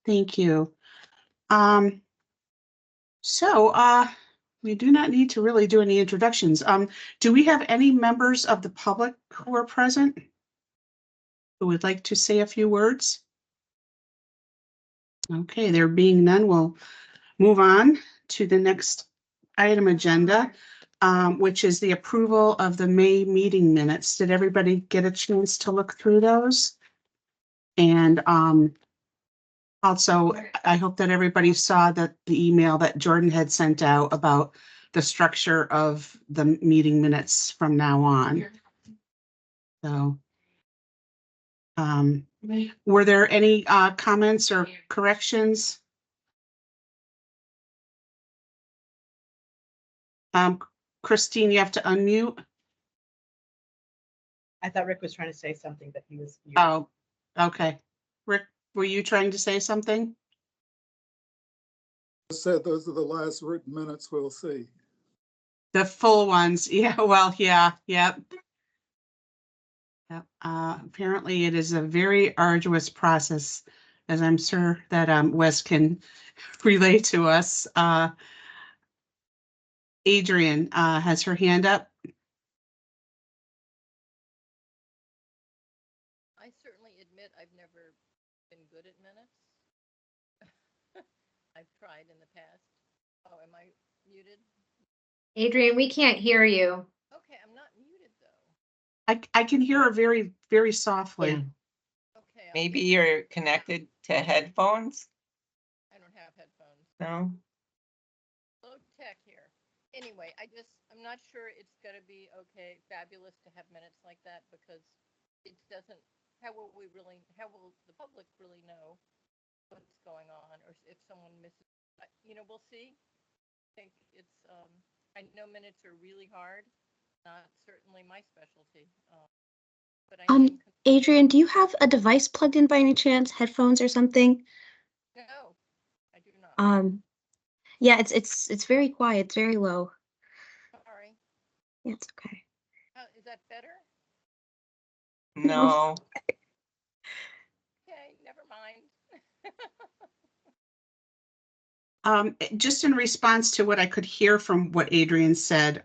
Thank you. So we do not need to really do any introductions. Do we have any members of the public who are present who would like to say a few words? Okay, there being none, we'll move on to the next item agenda, which is the approval of the May meeting minutes. Did everybody get a chance to look through those? And also, I hope that everybody saw that the email that Jordan had sent out about the structure of the meeting minutes from now on. So, were there any comments or corrections? Christine, you have to unmute. I thought Rick was trying to say something, but he was. Oh, okay. Rick, were you trying to say something? Said those are the last written minutes we'll see. The full ones. Yeah, well, yeah, yep. Yep. Apparently it is a very arduous process, as I'm sure that Wes can relay to us. Adrian has her hand up. I certainly admit I've never been good at minutes. I've tried in the past. Oh, am I muted? Adrian, we can't hear you. Okay, I'm not muted though. I can hear her very, very softly. Yeah. Okay. Maybe you're connected to headphones? I don't have headphones. No? Low tech here. Anyway, I'm not sure it's gonna be okay, fabulous to have minutes like that because it doesn't, how will the public really know what's going on or if someone misses, we'll see. I think it's, I know minutes are really hard, not certainly my specialty. But Adrian, do you have a device plugged in by any chance, headphones or something? No, I do not. Yeah, it's very quiet, it's very low. Sorry. Yeah, it's okay. Is that better? No. Okay, never mind. Just in response to what I could hear from what Adrian said,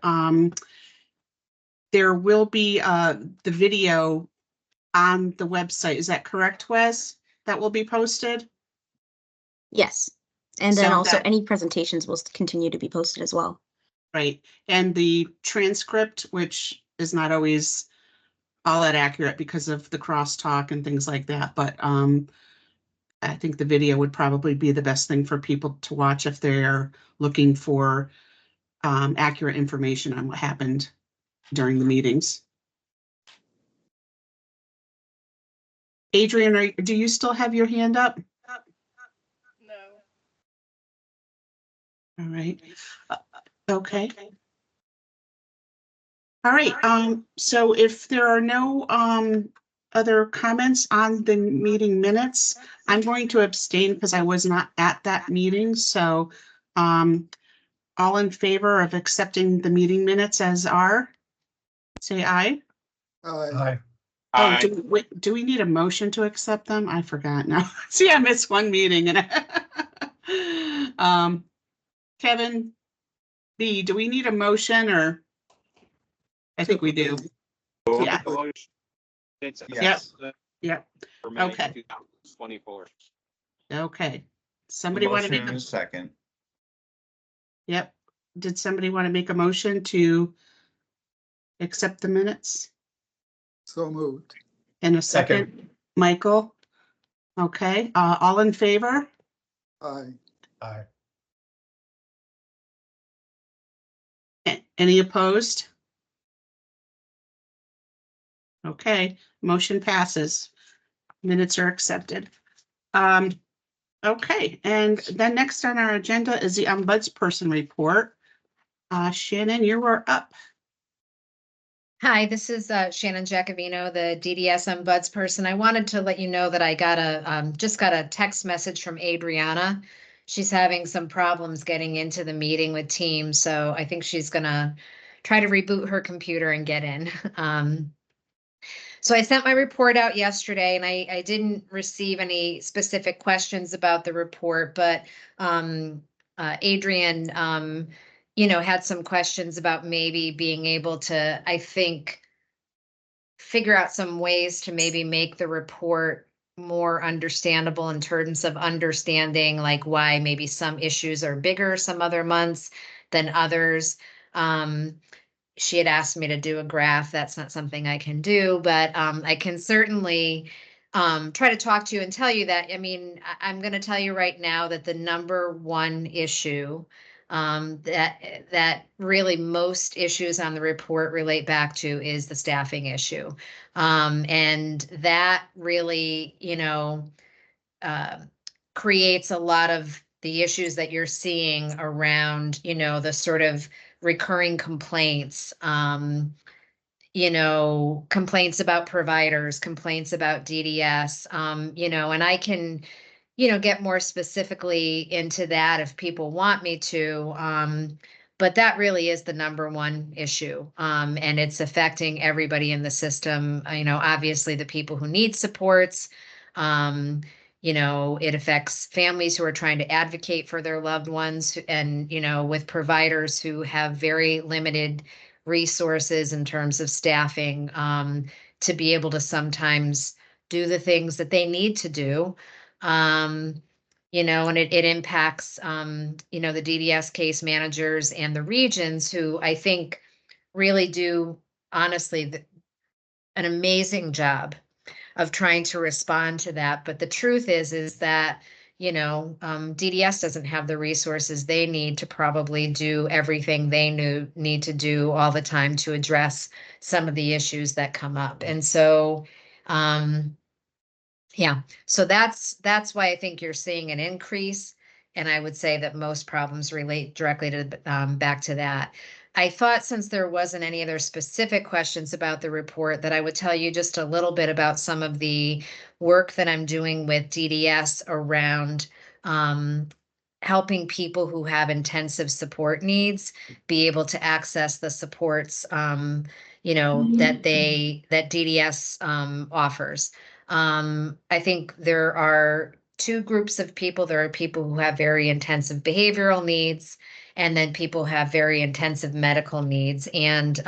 there will be the video on the website. Is that correct, Wes? That will be posted? Yes. And then So also that- any presentations will continue to be posted as well. Right. And the transcript, which is not always all that accurate because of the crosstalk and things like that. But I think the video would probably be the best thing for people to watch if they're looking for accurate information on what happened during the meetings. Adrian, do you still have your hand up? No. All right. Okay. All right. So if there are no other comments on the meeting minutes, I'm going to abstain because I was not at that meeting. So all in favor of accepting the meeting minutes as are, say aye. Aye. Oh, do we need a motion to accept them? I forgot now. See, I missed one meeting and Kevin B, do we need a motion or? I think we do. Yeah. Yes. Yep. For May Okay. 2024. Okay. Somebody want to make Motion a second. Yep. Did somebody want to make a motion to accept the minutes? So moved. In a second, Michael. Okay, all in favor? Aye. Aye. Any opposed? Okay, motion passes. Minutes are accepted. Okay, and then next on our agenda is the ombudsperson report. Shannon, you are up. Hi, this is Shannon Jacobino, the DDS ombudsperson. I wanted to let you know that I got just got a text message from Adriana. She's having some problems getting into the meeting with Teams, so I think she's gonna try to reboot her computer and get in. So I sent my report out yesterday and I didn't receive any specific questions about the report, but Adrian, had some questions about maybe being able to, I think, figure out some ways to maybe make the report more understandable in terms of understanding like why maybe some issues are bigger some other months than others. She had asked me to do a graph. That's not something I can do, but I can certainly try to talk to you and tell you that. I mean, I'm going to tell you right now that the number one issue that really most issues on the report relate back to is the staffing issue. And that really, uh, creates a lot of the issues that you're seeing around, the sort of recurring complaints, complaints about providers, complaints about DDS, and I can, get more specifically into that if people want me to. But that really is the number one issue. And it's affecting everybody in the system, obviously the people who need supports. It affects families who are trying to advocate for their loved ones and, with providers who have very limited resources in terms of staffing to be able to sometimes do the things that they need to do. And it impacts, the DDS case managers and the regions who I think really do, honestly, an amazing job of trying to respond to that. But the truth is that, DDS doesn't have the resources they need to probably do everything they need to do all the time to address some of the issues that come up. And so, yeah, so that's why I think you're seeing an increase. And I would say that most problems relate directly to back to that. I thought since there wasn't any other specific questions about the report that I would tell you just a little bit about some of the work that I'm doing with DDS around helping people who have intensive support needs be able to access the supports that DDS offers. I think there are two groups of people. There are people who have very intensive behavioral needs, and then people who have very intensive medical needs. And,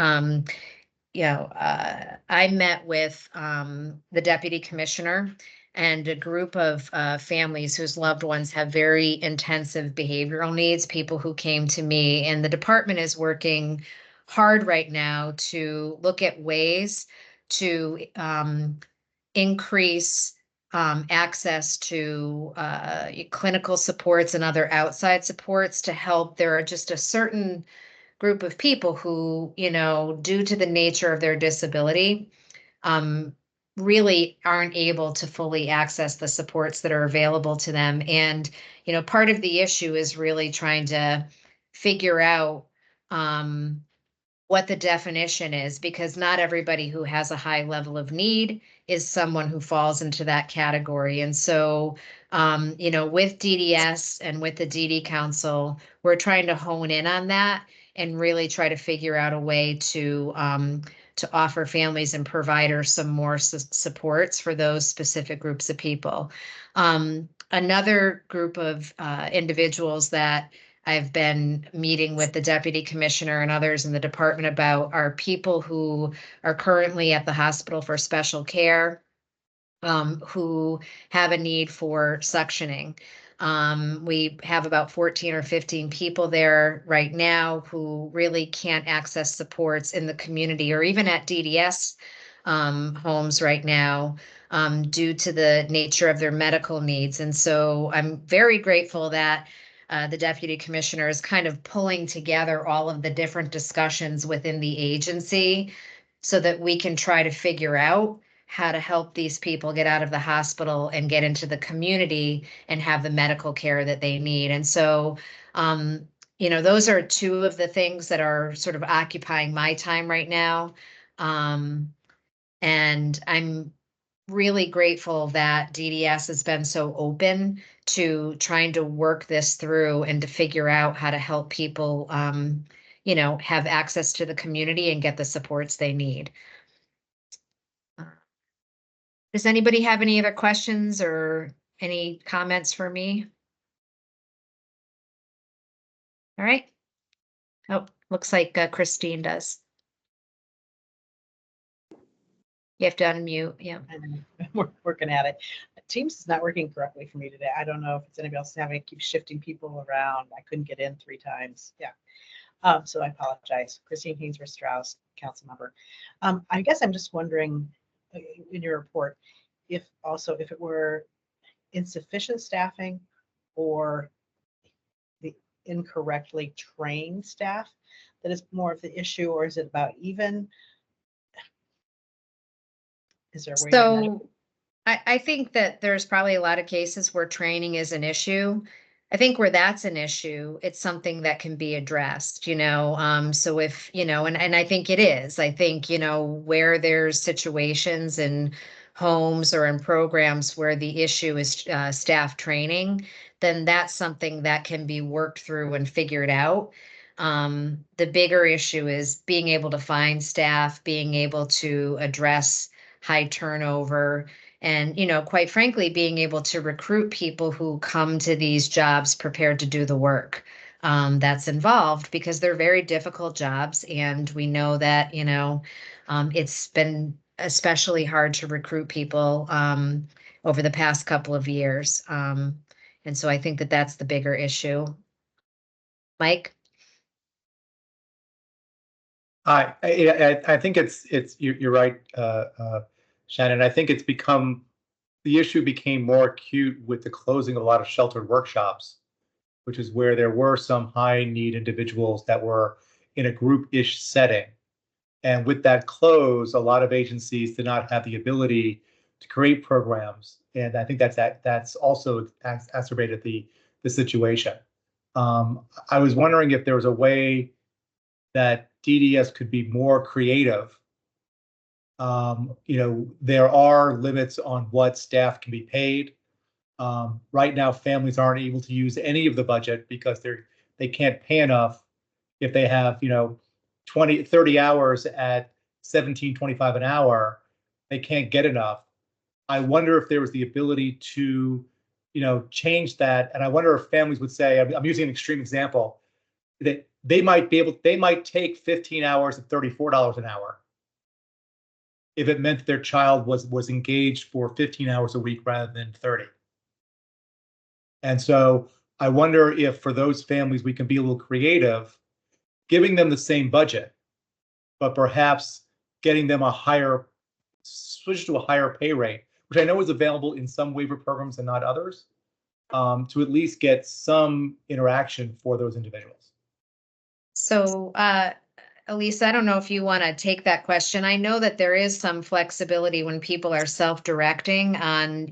I met with the deputy commissioner and a group of families whose loved ones have very intensive behavioral needs, people who came to me, and the department is working hard right now to look at ways to increase access to clinical supports and other outside supports to help. There are just a certain group of people who, due to the nature of their disability, really aren't able to fully access the supports that are available to them. And, part of the issue is really trying to figure out what the definition is, because not everybody who has a high level of need is someone who falls into that category. And so, with DDS and with the DD Council, we're trying to hone in on that and really try to figure out a way to offer families and providers some more supports for those specific groups of people. Another group of individuals that I've been meeting with the deputy commissioner and others in the department about are people who are currently at the hospital for special care, who have a need for suctioning. We have about 14 or 15 people there right now who really can't access supports in the community or even at DDS homes right now due to the nature of their medical needs. And so I'm very grateful that the deputy commissioner is kind of pulling together all of the different discussions within the agency so that we can try to figure out how to help these people get out of the hospital and get into the community and have the medical care that they need. And so, those are two of the things that are sort of occupying my time right now. And I'm really grateful that DDS has been so open to trying to work this through and to figure out how to help people, have access to the community and get the supports they need. Does anybody have any other questions or any comments for me? All right. Oh, looks like Christine does. You have to unmute, yeah. And we're working at it. Teams is not working correctly for me today. I don't know if it's anybody else having to keep shifting people around. I couldn't get in 3 times. Yeah. So I apologize. Christine Hainsworth Strauss, council member. I guess I'm just wondering in your report, if it were insufficient staffing or the incorrectly trained staff that is more of the issue, or is it about even? Is there a way to measure? So I think that there's probably a lot of cases where training is an issue. I think where that's an issue, it's something that can be addressed, so if, and I think it is, I think, where there's situations in homes or in programs where the issue is staff training, then that's something that can be worked through and figured out. The bigger issue is being able to find staff, being able to address high turnover, and, quite frankly, being able to recruit people who come to these jobs prepared to do the work that's involved, because they're very difficult jobs. And we know that, it's been especially hard to recruit people over the past couple of years. And so I think that that's the bigger issue. Mike? I think you're right, Shannon. I think the issue became more acute with the closing of a lot of sheltered workshops, which is where there were some high need individuals that were in a group-ish setting. And with that close, a lot of agencies did not have the ability to create programs. And I think that's also exacerbated the situation. I was wondering if there was a way that DDS could be more creative. There are limits on what staff can be paid. Right now, families aren't able to use any of the budget because they can't pay enough if they have 20, 30 hours at $17.25 an hour. They can't get enough. I wonder if there was the ability to change that. And I wonder if families would say, I'm using an extreme example, that they might take 15 hours at $34 an hour if it meant their child was engaged for 15 hours a week rather than 30. And so I wonder if for those families we can be a little creative, giving them the same budget, but perhaps getting them switch to a higher pay rate, which I know is available in some waiver programs and not others, to at least get some interaction for those individuals. So, Elise, I don't know if you want to take that question. I know that there is some flexibility when people are self-directing on,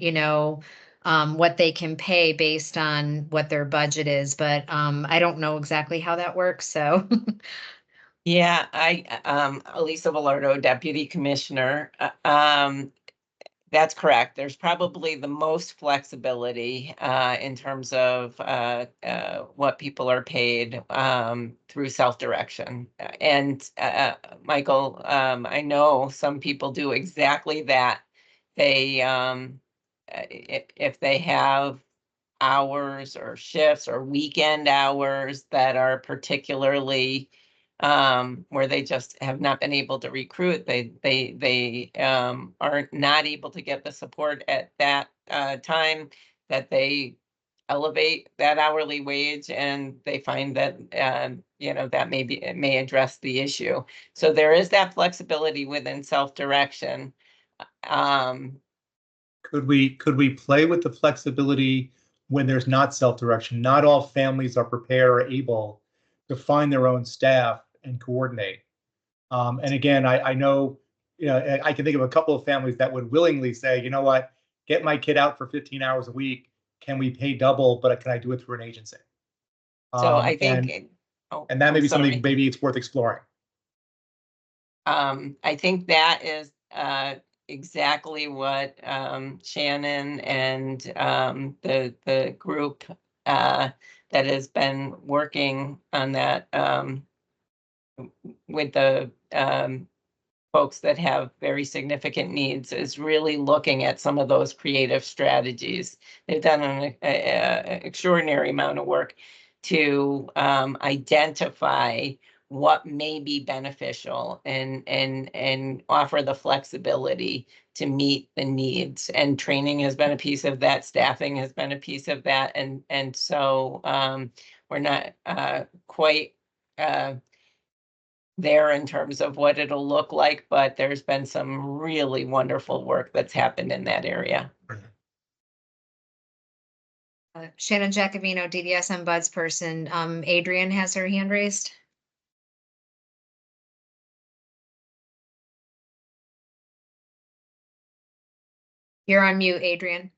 what they can pay based on what their budget is, but I don't know exactly how that works, so. Yeah, Elisa Velardo, Deputy Commissioner. That's correct. There's probably the most flexibility in terms of what people are paid through self-direction. And Michael, I know some people do exactly that. They, if they have hours or shifts or weekend hours that are particularly where they just have not been able to recruit, they are not able to get the support at that time, that they elevate that hourly wage, and they find that that it may address the issue. So there is that flexibility within self-direction. Could we play with the flexibility when there's not self-direction? Not all families are prepared or able to find their own staff and coordinate. And again, I know, I can think of a couple of families that would willingly say, you know what, get my kid out for 15 hours a week. Can we pay double, but can I do it through an agency? So I think, and that may be something maybe it's worth exploring. I think that is exactly what Shannon and the group that has been working on that with the folks that have very significant needs is really looking at some of those creative strategies. They've done an extraordinary amount of work to identify what may be beneficial and offer the flexibility to meet the needs. And training has been a piece of that, staffing has been a piece of that. And so we're not quite there in terms of what it'll look like, but there's been some really wonderful work that's happened in that area. Shannon Jacovino, DDSM Buds person. Adrian has her hand raised. You're on mute, Adrian.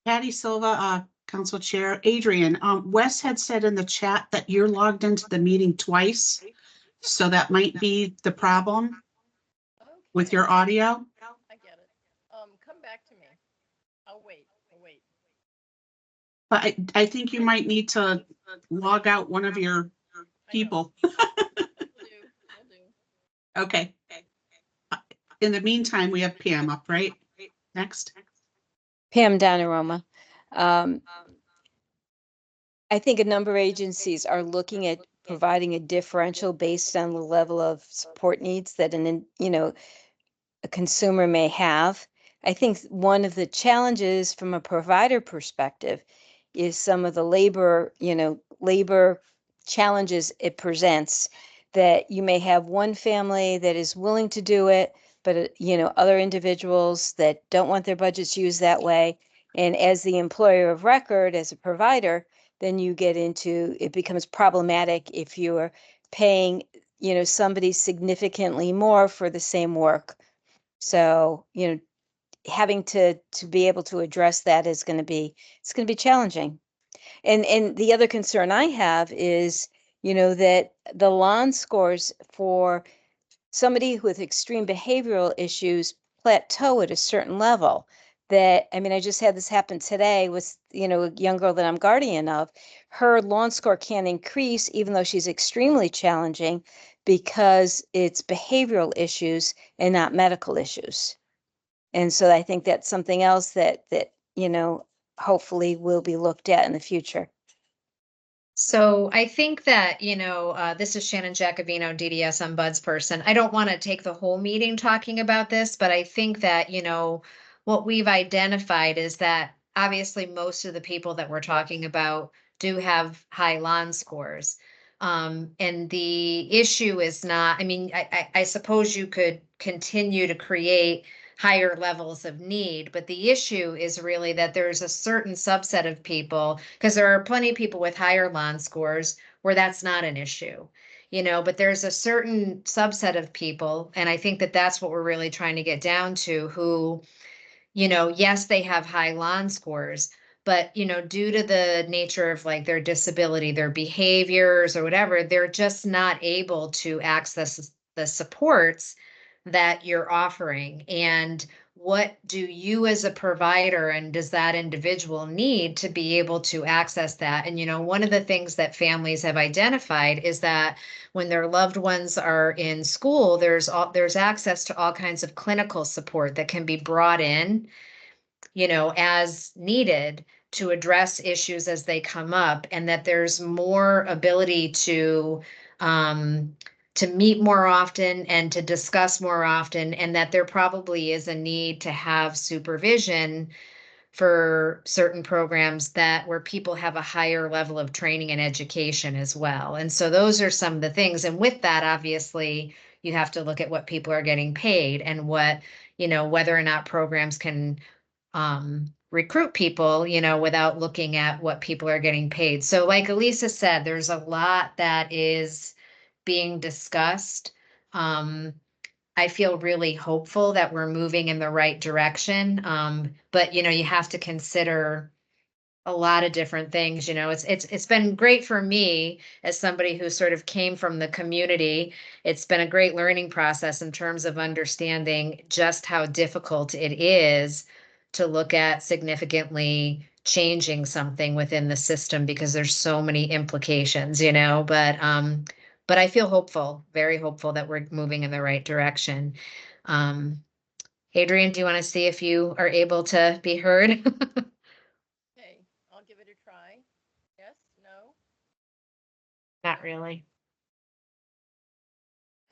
Patty Silva, Council Chair. Adrian, Wes had said in the chat that you're logged into the meeting twice, so that might be the problem with your audio. I get it. Come back to me. I'll wait. But I think you might need to log out one of your people. Will do. Okay. In the meantime, we have Pam up, right? Next. Pam Donaroma. I think a number of agencies are looking at providing a differential based on the level of support needs that a consumer may have. I think one of the challenges from a provider perspective is some of the labor challenges it presents, that you may have one family that is willing to do it, but other individuals that don't want their budgets used that way. And as the employer of record, as a provider, then you get into, it becomes problematic if you're paying, somebody significantly more for the same work. So, having to be able to address that is going to be challenging. And the other concern I have is, that the LAN scores for somebody with extreme behavioral issues plateau at a certain level. I just had this happen today with, a young girl that I'm guardian of. Her lawn score can increase even though she's extremely challenging because it's behavioral issues and not medical issues. And so I think that's something else that hopefully will be looked at in the future. So I think that, this is Shannon Jacovino, DDSM Buds person. I don't want to take the whole meeting talking about this, but I think that, what we've identified is that obviously most of the people that we're talking about do have high LAN scores. And the issue is not, I suppose you could continue to create higher levels of need. But the issue is really that there's a certain subset of people, because there are plenty of people with higher LAN scores where that's not an issue, but there's a certain subset of people, and I think that that's what we're really trying to get down to, who, yes, they have high LAN scores, but, due to the nature of like their disability, their behaviors or whatever, they're just not able to access the supports that you're offering. And what do you as a provider and does that individual need to be able to access that? And, one of the things that families have identified is that when their loved ones are in school, there's access to all kinds of clinical support that can be brought in, as needed to address issues as they come up, and that there's more ability to meet more often and to discuss more often, and that there probably is a need to have supervision for certain programs where people have a higher level of training and education as well. And so those are some of the things. And with that, obviously, you have to look at what people are getting paid and what, whether or not programs can recruit people, without looking at what people are getting paid. So like Elisa said, there's a lot that is being discussed. I feel really hopeful that we're moving in the right direction. But you have to consider a lot of different things. It's been great for me as somebody who sort of came from the community. It's been a great learning process in terms of understanding just how difficult it is to look at significantly changing something within the system because there's so many implications, but I feel hopeful, very hopeful that we're moving in the right direction. Adrian, do you want to see if you are able to be heard? Okay, I'll give it a try. Yes, no? Not really.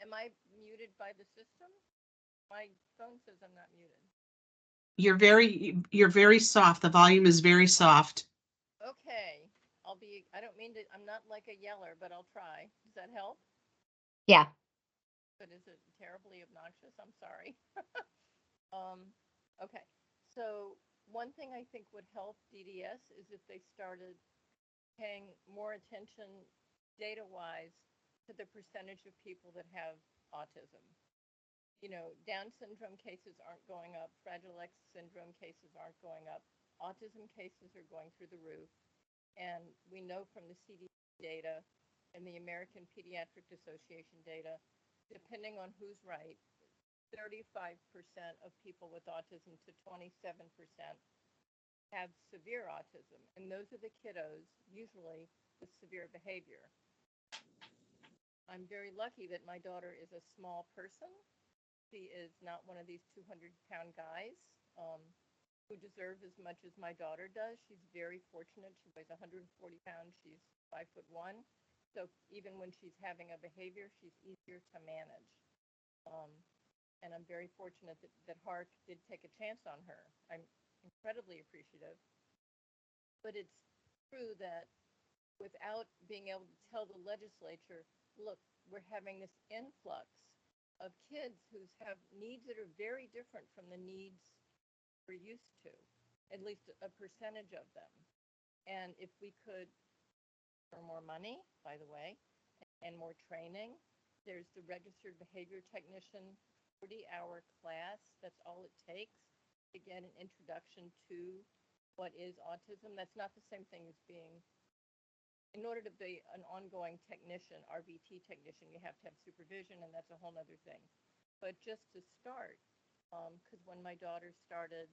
Am I muted by the system? My phone says I'm not muted. You're very soft. The volume is very soft. Okay, I don't mean to, I'm not like a yeller, but I'll try. Does that help? Yeah. But is it terribly obnoxious? I'm sorry. Okay, so one thing I think would help DDS is if they started paying more attention data-wise to the percentage of people that have autism. Down syndrome cases aren't going up, Fragile X syndrome cases aren't going up, autism cases are going through the roof. And we know from the CDC data and the American Pediatric Association data, depending on who's right, 35% of people with autism to 27% have severe autism. And those are the kiddos, usually with severe behavior. I'm very lucky that my daughter is a small person. She is not one of these 200-pound guys who deserve as much as my daughter does. She's very fortunate. She weighs 140 pounds. She's 5'1". So even when she's having a behavior, she's easier to manage. And I'm very fortunate that Hark did take a chance on her. I'm incredibly appreciative. But it's true that without being able to tell the legislature, look, we're having this influx of kids who have needs that are very different from the needs we're used to, at least a percentage of them. And if we could earn more money, by the way, and more training, there's the registered behavior technician 40-hour class. That's all it takes to get an introduction to what is autism. That's not the same thing as being, in order to be an ongoing technician, RBT technician, you have to have supervision, and that's a whole other thing. But just to start, because when my daughter started,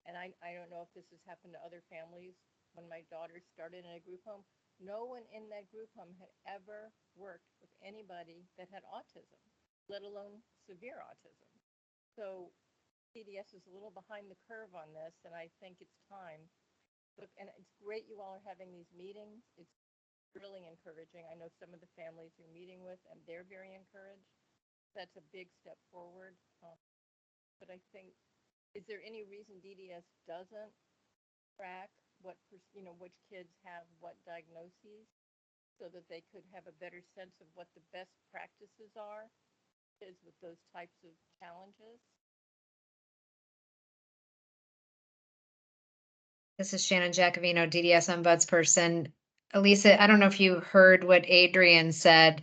and I don't know if this has happened to other families, when my daughter started in a group home, no one in that group home had ever worked with anybody that had autism, let alone severe autism. So CDS is a little behind the curve on this, and I think it's time. Look, and it's great you all are having these meetings. It's really encouraging. I know some of the families you're meeting with, and they're very encouraged. That's a big step forward. But I think, is there any reason DDS doesn't track which kids have what diagnoses, so that they could have a better sense of what the best practices are kids with those types of challenges? This is Shannon Giacovino, DDS ombudsperson. Elisa, I don't know if you heard what Adrian said.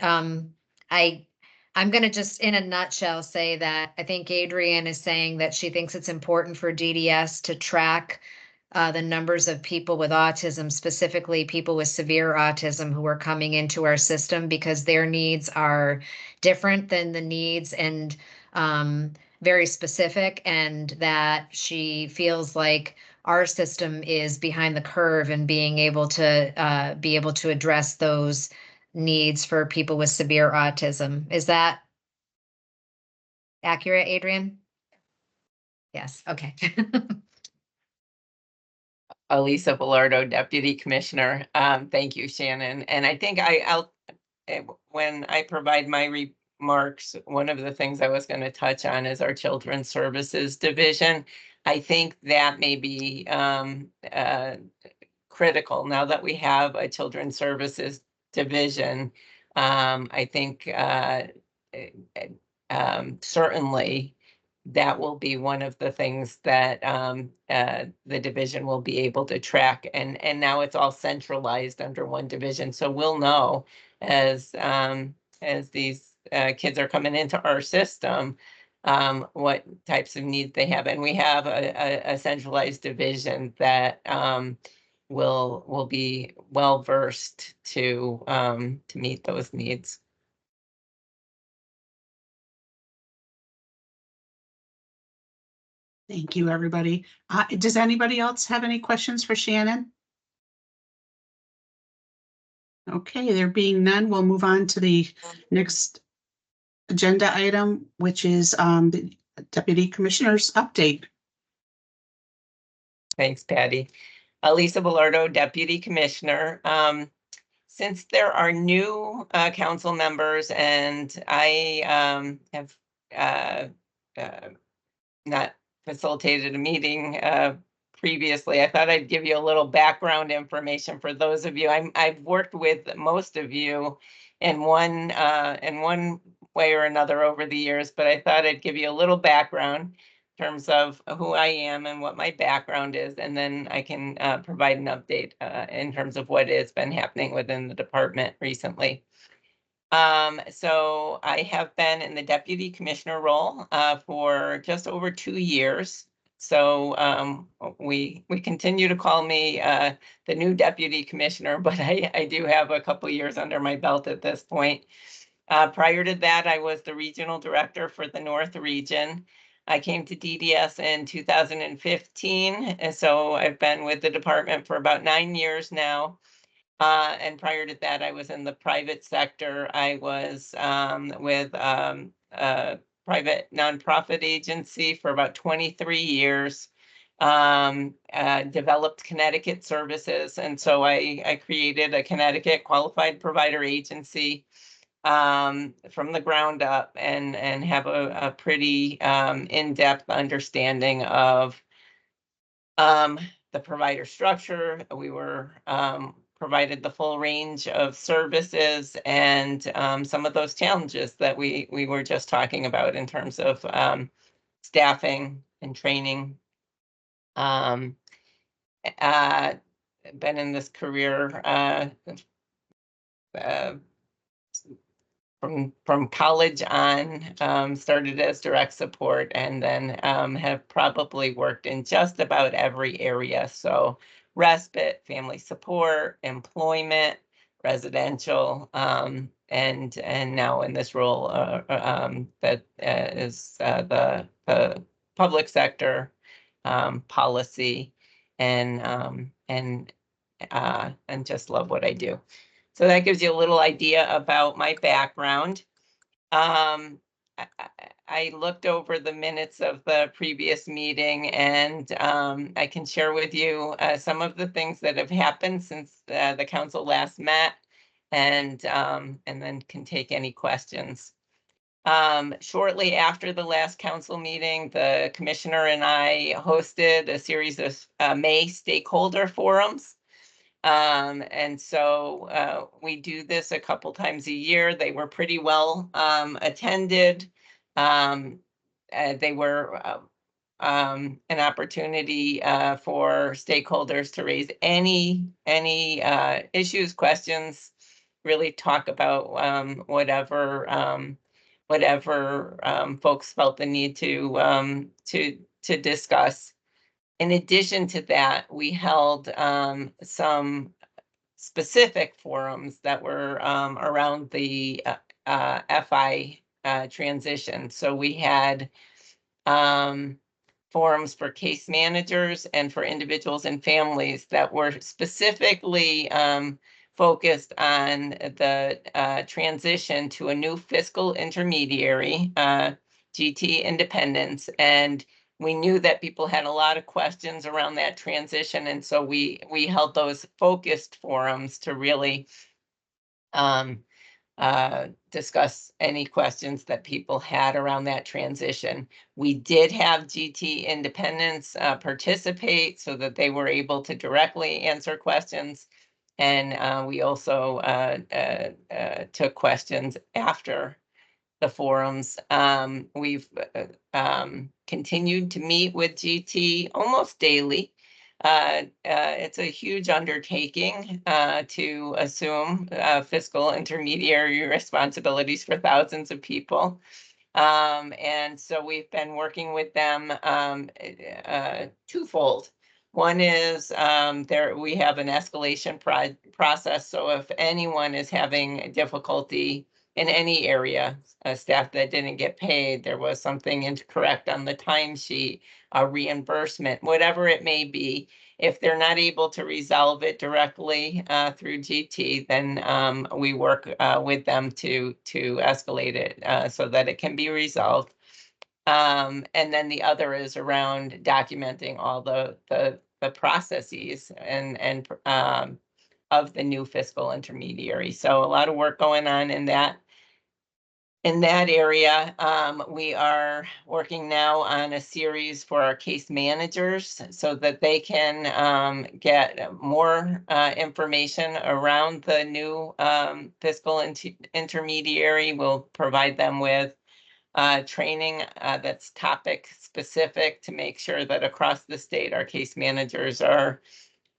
I'm going to just in a nutshell say that I think Adrian is saying that she thinks it's important for DDS to track the numbers of people with autism, specifically people with severe autism who are coming into our system, because their needs are different than the needs and very specific, and that she feels like our system is behind the curve in being able to address those needs for people with severe autism. Is that accurate, Adrian? Yes. Okay. Elisa Velardo, Deputy Commissioner. Thank you, Shannon. And I think when I provide my remarks, one of the things I was going to touch on is our Children's Services Division. I think that may be critical now that we have a Children's Services Division. I think certainly that will be one of the things that the division will be able to track. And now it's all centralized under one division. So we'll know as these kids are coming into our system, what types of needs they have. And we have a centralized division that will be well versed to meet those needs. Thank you, everybody. Does anybody else have any questions for Shannon? Okay, there being none, we'll move on to the next agenda item, which is the Deputy Commissioner's update. Thanks, Patty. Lisa Bellardo, Deputy Commissioner. Since there are new council members and I have not facilitated a meeting previously, I thought I'd give you a little background information for those of you. I've worked with most of you in one way or another over the years, but I thought I'd give you a little background in terms of who I am and what my background is, and then I can provide an update in terms of what has been happening within the department recently. So I have been in the deputy commissioner role for just over 2 years. So we continue to call me the new deputy commissioner, but I do have a couple years under my belt at this point. Prior to that, I was the regional director for the North region. I came to DDS in 2015, and so I've been with the department for about 9 years now. And prior to that, I was in the private sector. I was with a private nonprofit agency for about 23 years, developed Connecticut services. And so I created a Connecticut qualified provider agency from the ground up and have a pretty in-depth understanding of the provider structure. We were provided the full range of services and some of those challenges that we were just talking about in terms of staffing and training. Been in this career from college on, started as direct support and then have probably worked in just about every area. So respite, family support, employment, residential, and now in this role that is the public sector policy and just love what I do. So that gives you a little idea about my background. I looked over the minutes of the previous meeting and I can share with you some of the things that have happened since the council last met and then can take any questions. Shortly after the last council meeting, the commissioner and I hosted a series of May stakeholder forums. And so we do this a couple times a year. They were pretty well attended. They were an opportunity for stakeholders to raise any issues, questions, really talk about whatever folks felt the need to discuss. In addition to that, we held some specific forums that were around the FI transition. So we had forums for case managers and for individuals and families that were specifically focused on the transition to a new fiscal intermediary, GT Independence. And we knew that people had a lot of questions around that transition. And so we held those focused forums to really discuss any questions that people had around that transition. We did have GT Independence participate so that they were able to directly answer questions. And we also took questions after the forums. We've continued to meet with GT almost daily. It's a huge undertaking to assume fiscal intermediary responsibilities for thousands of people. And so we've been working with them twofold. One is we have an escalation process. So if anyone is having difficulty in any area, staff that didn't get paid, there was something incorrect on the timesheet, a reimbursement, whatever it may be. If they're not able to resolve it directly through GT, then we work with them to escalate it so that it can be resolved. And then the other is around documenting all the processes and of the new fiscal intermediary. So a lot of work going on in that area. We are working now on a series for our case managers so that they can get more information around the new fiscal intermediary. We'll provide them with training that's topic specific to make sure that across the state our case managers are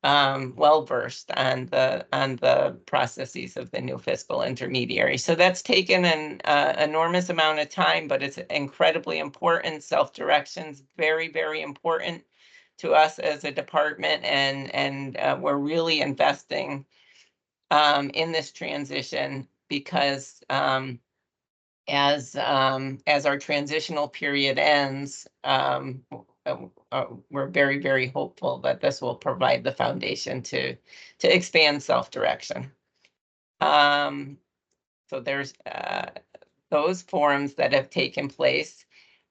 well versed on the processes of the new fiscal intermediary. So that's taken an enormous amount of time, but it's incredibly important. Self-direction's very, very important to us as a department, and we're really investing in this transition because as our transitional period ends, we're very, very hopeful that this will provide the foundation to expand self-direction. So there's those forums that have taken place.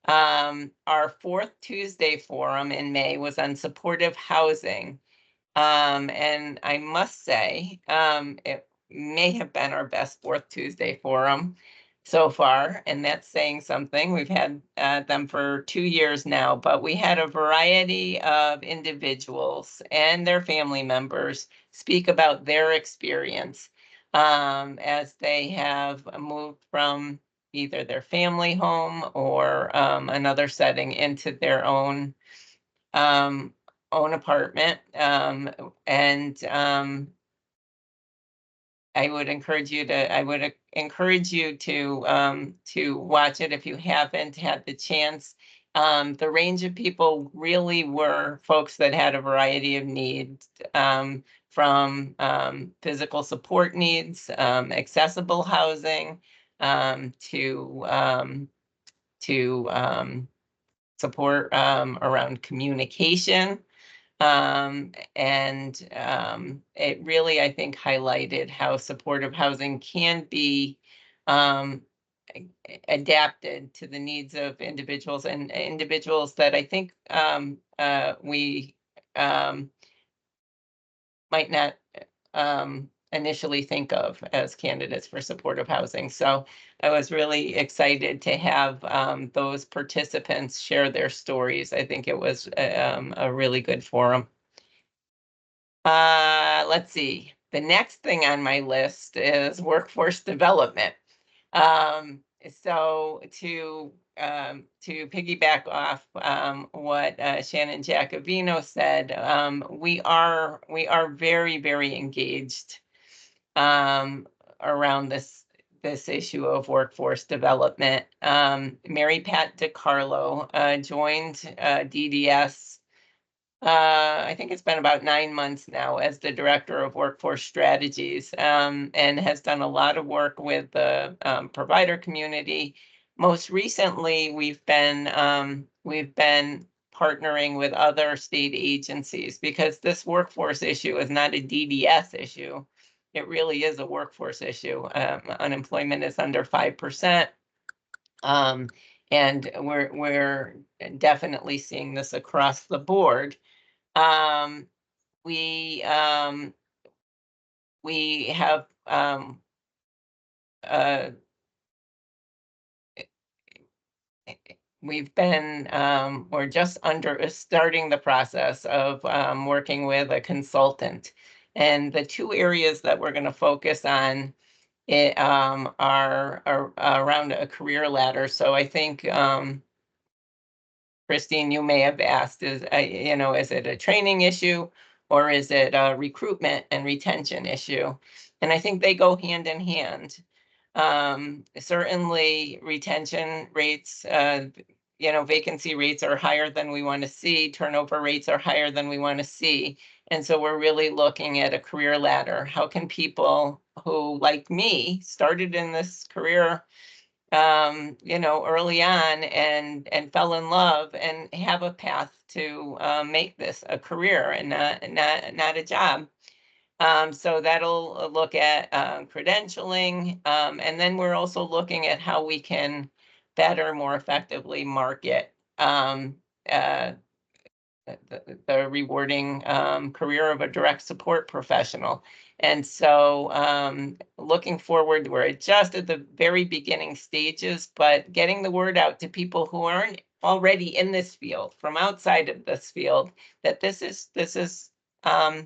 Our fourth Tuesday forum in May was on supportive housing. And I must say, it may have been our best fourth Tuesday forum so far, and that's saying something. We've had them for 2 years now, but we had a variety of individuals and their family members speak about their experience as they have moved from either their family home or another setting into their own apartment. And I would encourage you to watch it if you haven't had the chance. The range of people really were folks that had a variety of needs, from physical support needs, accessible housing, to support around communication. And it really, I think, highlighted how supportive housing can be adapted to the needs of individuals, and individuals that I think we might not initially think of as candidates for supportive housing. So I was really excited to have those participants share their stories. I think it was a really good forum. Let's see. The next thing on my list is workforce development. So to piggyback off what Shannon Giacovino said, we are very, very engaged around this issue of workforce development. Mary Pat DiCarlo joined DDS. I think it's been about 9 months now as the Director of Workforce Strategies, and has done a lot of work with the provider community. Most recently, we've been partnering with other state agencies, because this workforce issue is not a DDS issue. It really is a workforce issue. Unemployment is under 5%. And we're definitely seeing this across the board. We have we've been we're just starting the process of working with a consultant, and the 2 areas that we're going to focus on are around a career ladder. So I think Christine, you may have asked, is it a training issue, or is it a recruitment and retention issue? And I think they go hand in hand. Certainly retention rates vacancy rates are higher than we want to see, turnover rates are higher than we want to see. And so we're really looking at a career ladder. How can people who, like me, started in this career early on and fell in love and have a path to make this a career and not a job. So that'll look at credentialing. And then we're also looking at how we can better, more effectively market uh, the rewarding career of a direct support professional. And so looking forward, we're just at the very beginning stages, but getting the word out to people who aren't already in this field, from outside of this field, that this is a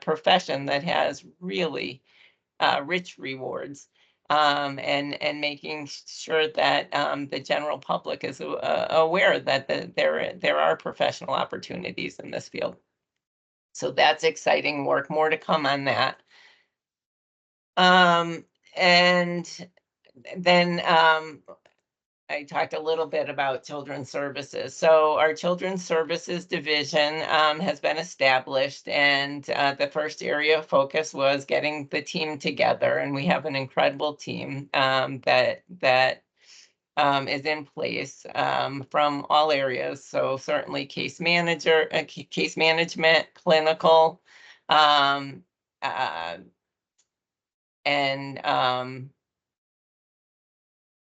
profession that has really rich rewards, and making sure that the general public is aware that there are professional opportunities in this field. So that's exciting work. More to come on that. And then I talked a little bit about children's services. So our children's services division has been established, and the first area of focus was getting the team together. And we have an incredible team that is in place from all areas. So certainly case management, clinical, uh, and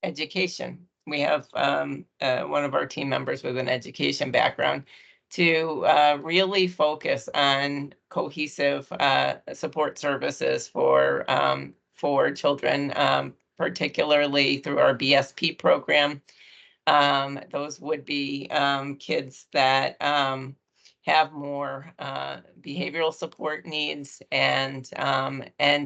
education. We have one of our team members with an education background to really focus on cohesive support services for children, particularly through our BSP program. Those would be kids that have more behavioral support needs. And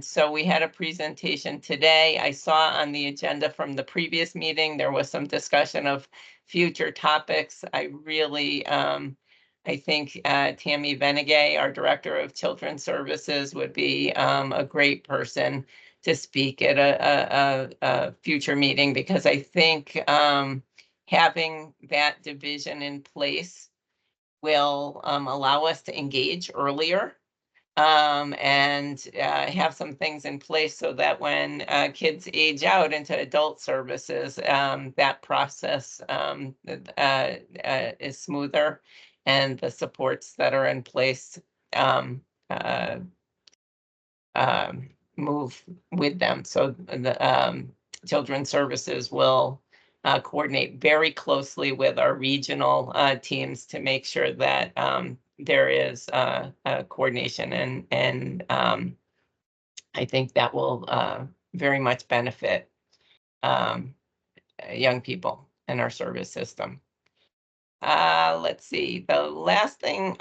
so we had a presentation today. I saw on the agenda from the previous meeting, there was some discussion of future topics. I really, I think Tammy Venegay, our Director of Children's Services, would be a great person to speak at a future meeting, because I think having that division in place will allow us to engage earlier, and have some things in place so that when kids age out into adult services, that process is smoother, and the supports that are in place uh, move with them. So the children's services will coordinate very closely with our regional teams to make sure that there is coordination, and I think that will very much benefit young people in our service system. Let's see, the last thing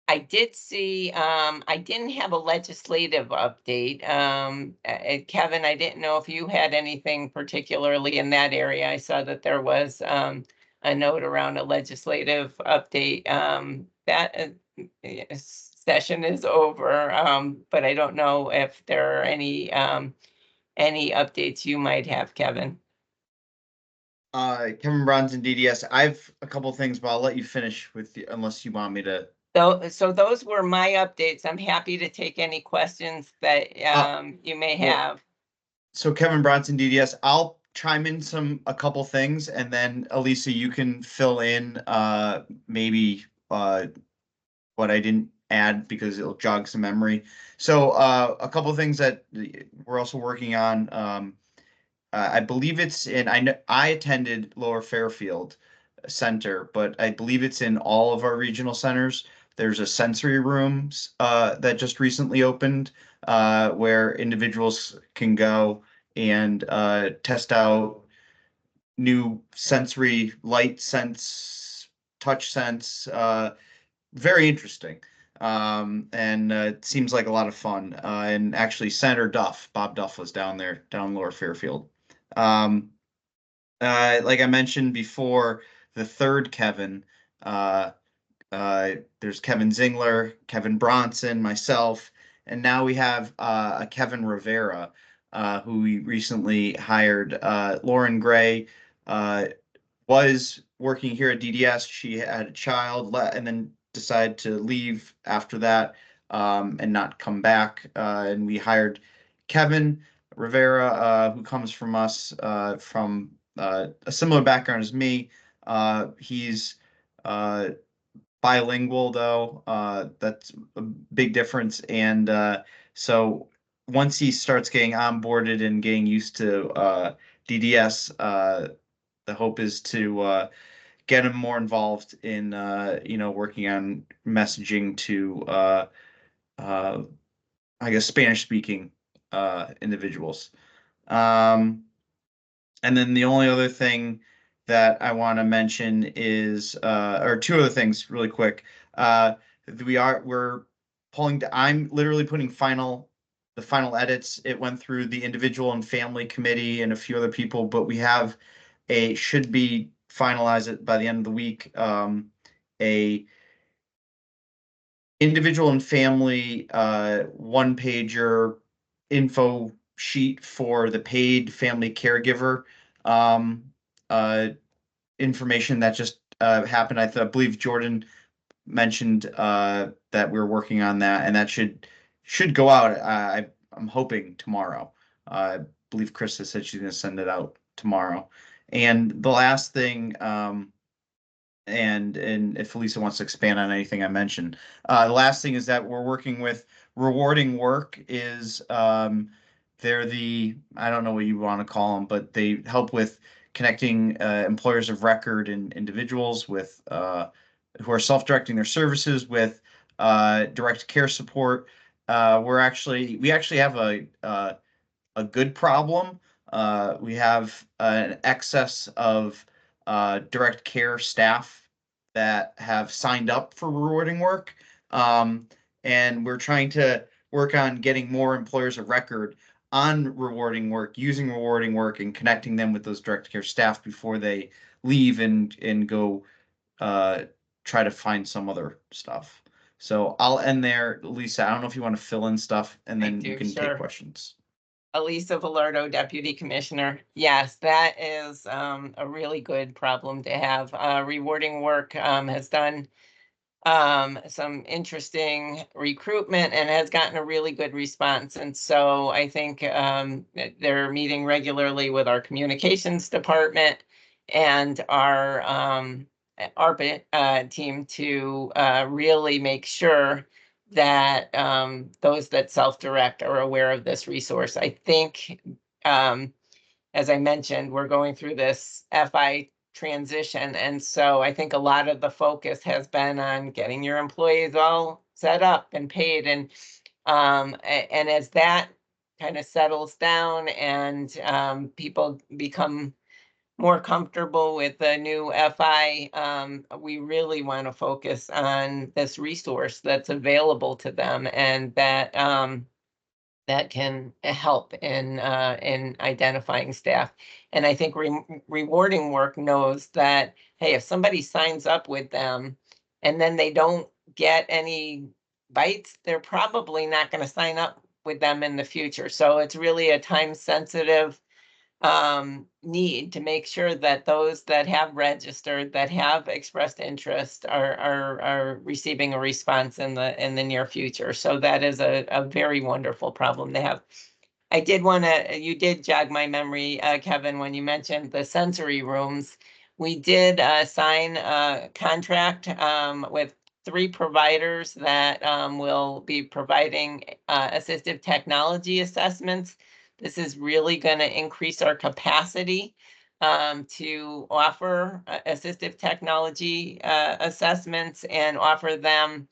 I did see, I didn't have a legislative update. Kevin, I didn't know if you had anything particularly in that area. I saw that there was a note around a legislative update. That session is over, but I don't know if there are any updates you might have, Kevin. Kevin Bronson, DDS. I've a couple things, but I'll let you finish with unless you want me to. So those were my updates. I'm happy to take any questions that you may have. So Kevin Bronson, DDS, I'll chime in a couple things, and then Elisa, you can fill in maybe what I didn't add, because it'll jog some memory. So a couple things that we're also working on. I believe it's in, I attended Lower Fairfield Center, but I believe it's in all of our regional centers. There's a sensory rooms that just recently opened where individuals can go and test out new sensory light sense, touch sense. Very interesting. And it seems like a lot of fun. And actually, Senator Bob Duff was down there, down Lower Fairfield. Like I mentioned before, the third Kevin, there's Kevin Zingler, Kevin Bronson, myself, and now we have a Kevin Rivera. who we recently hired. Lauren Gray was working here at DDS. She had a child and then decided to leave after that and not come back. And we hired Kevin Rivera, who comes from us from a similar background as me. He's bilingual though. That's a big difference. And so once he starts getting onboarded and getting used to DDS, the hope is to get him more involved in working on messaging to I guess Spanish speaking individuals. And then the only other thing that I want to mention is, or two other things really quick. We're pulling. I'm literally putting the final edits. It went through the individual and family committee and a few other people, but we have should be finalized it by the end of the week. A individual and family one pager info sheet for the paid family caregiver information that just happened. I believe Jordan mentioned that we're working on that, and that should go out. I'm hoping tomorrow. I believe Krista said she's going to send it out tomorrow. And the last thing, and if Lisa wants to expand on anything I mentioned, the last thing is that we're working with Rewarding Work. Is they're I don't know what you want to call them, but they help with connecting employers of record and individuals with who are self-directing their services with direct care support. We actually have a good problem. We have an excess of direct care staff that have signed up for Rewarding Work. And we're trying to work on getting more employers of record on Rewarding Work, using Rewarding Work and connecting them with those direct care staff before they leave and go try to find some other stuff. So I'll end there. Lisa, I don't know if you want to fill in stuff and then you can take questions. Elisa Velardo, Deputy Commissioner. Yes, that is a really good problem to have. Rewarding Work has done some interesting recruitment and has gotten a really good response. And so I think they're meeting regularly with our communications department and our team to really make sure that those that self-direct are aware of this resource. I think, as I mentioned, we're going through this FI transition. And so I think a lot of the focus has been on getting your employees all set up and paid. And as that kind of settles down and people become more comfortable with the new FI, we really want to focus on this resource that's available to them and that that can help in identifying staff. And I think Rewarding Work knows that, hey, if somebody signs up with them and then they don't get any bites, they're probably not going to sign up with them in the future. So it's really a time sensitive need to make sure that those that have registered, that have expressed interest are receiving a response in the near future. So that is a very wonderful problem to have. I did want to, you did jog my memory, Kevin, when you mentioned the sensory rooms. We did sign a contract with 3 providers that will be providing assistive technology assessments. This is really going to increase our capacity to offer assistive technology assessments and offer them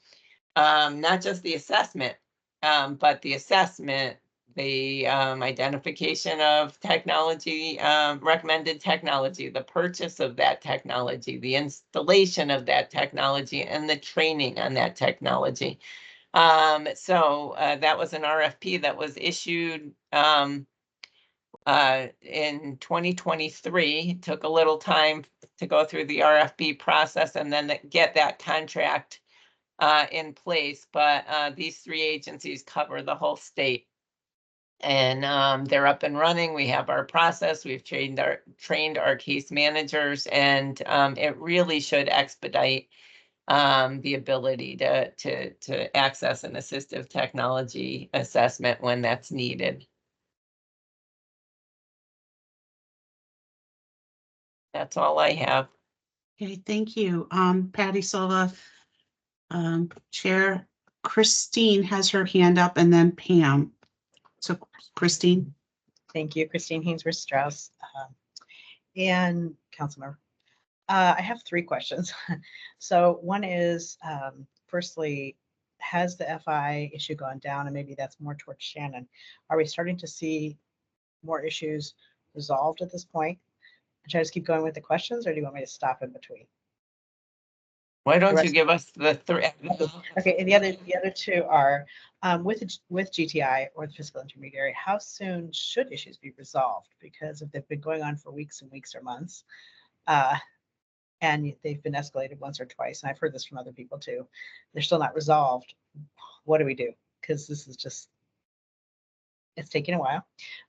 not just the assessment, but the assessment, the identification of technology, recommended technology, the purchase of that technology, the installation of that technology, and the training on that technology. So that was an RFP that was issued in 2023. Took a little time to go through the RFP process and then get that contract in place. But these 3 agencies cover the whole state. And they're up and running. We have our process. We've trained our case managers, and it really should expedite the ability to access an assistive technology assessment when that's needed. That's all I have. Okay, thank you. Patty Silva, Chair Christine has her hand up, and then Pam. So Christine. Thank you, Christine Hainsworth Strauss, and Councilmember. I have 3 questions. So one is, firstly, has the FI issue gone down? And maybe that's more towards Shannon. Are we starting to see more issues resolved at this point? Should I just keep going with the questions, or do you want me to stop in between? Why don't you rest- give us the 3? Okay, and the other 2 are with GTI or the fiscal intermediary. How soon should issues be resolved? Because if they've been going on for weeks and weeks or months, and they've been escalated once or twice, and I've heard this from other people too, they're still not resolved. What do we do? Because this is just, it's taking a while.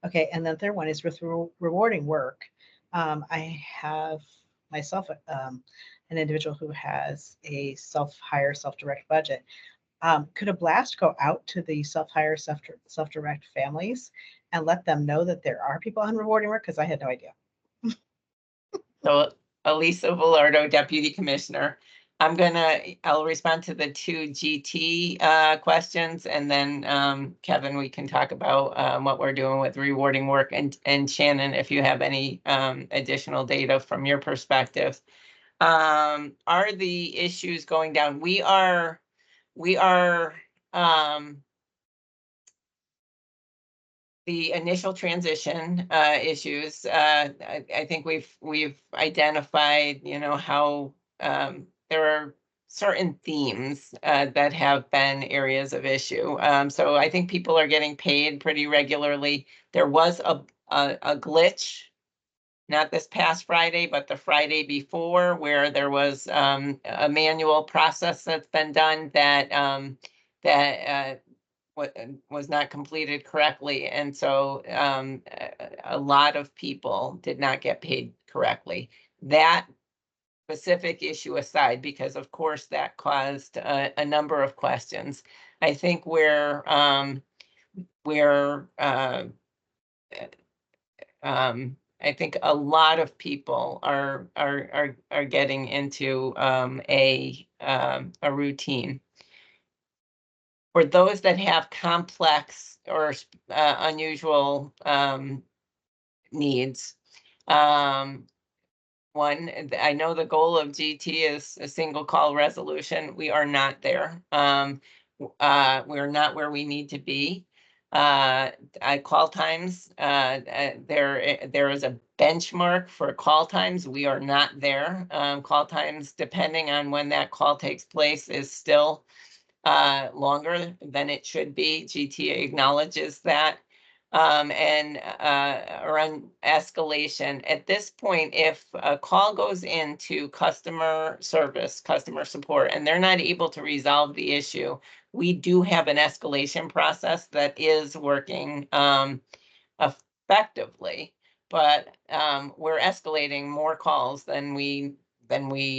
Okay, and then the third one is with rewarding work. I have myself an individual who has a self-hire, self-direct budget. Could a blast go out to the self-hire, self-direct families and let them know that there are people on rewarding work? Because I had no idea. So Elisa Velardo, Deputy Commissioner. I'll respond to the 2 GT questions, and then Kevin, we can talk about what we're doing with rewarding work, and Shannon, if you have any additional data from your perspective. Are the issues going down? We are the initial transition issues. I think we've identified, how there are certain themes that have been areas of issue. So I think people are getting paid pretty regularly. There was a glitch, not this past Friday, but the Friday before, where there was a manual process that's been done that was not completed correctly. And so a lot of people did not get paid correctly. That specific issue aside, because of course that caused a number of questions. I think I think a lot of people are getting into a routine. For those that have complex or unusual needs, one, I know the goal of GT is a single call resolution. We are not there. We're not where we need to be. Call times, there is a benchmark for call times. We are not there. Call times, depending on when that call takes place, is still longer than it should be. GTA acknowledges that. And around escalation, at this point, if a call goes into customer service, customer support, and they're not able to resolve the issue, we do have an escalation process that is working effectively, but we're escalating more calls than we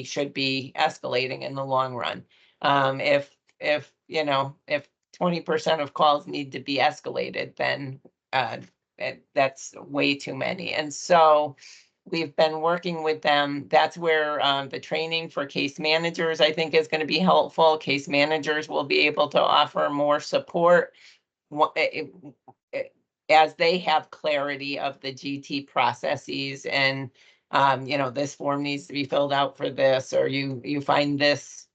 should be escalating in the long run. If 20% of calls need to be escalated, then that's way too many. And so we've been working with them. That's where the training for case managers, I think, is going to be helpful. Case managers will be able to offer more support as they have clarity of the GT processes, and this form needs to be filled out for this, or you find this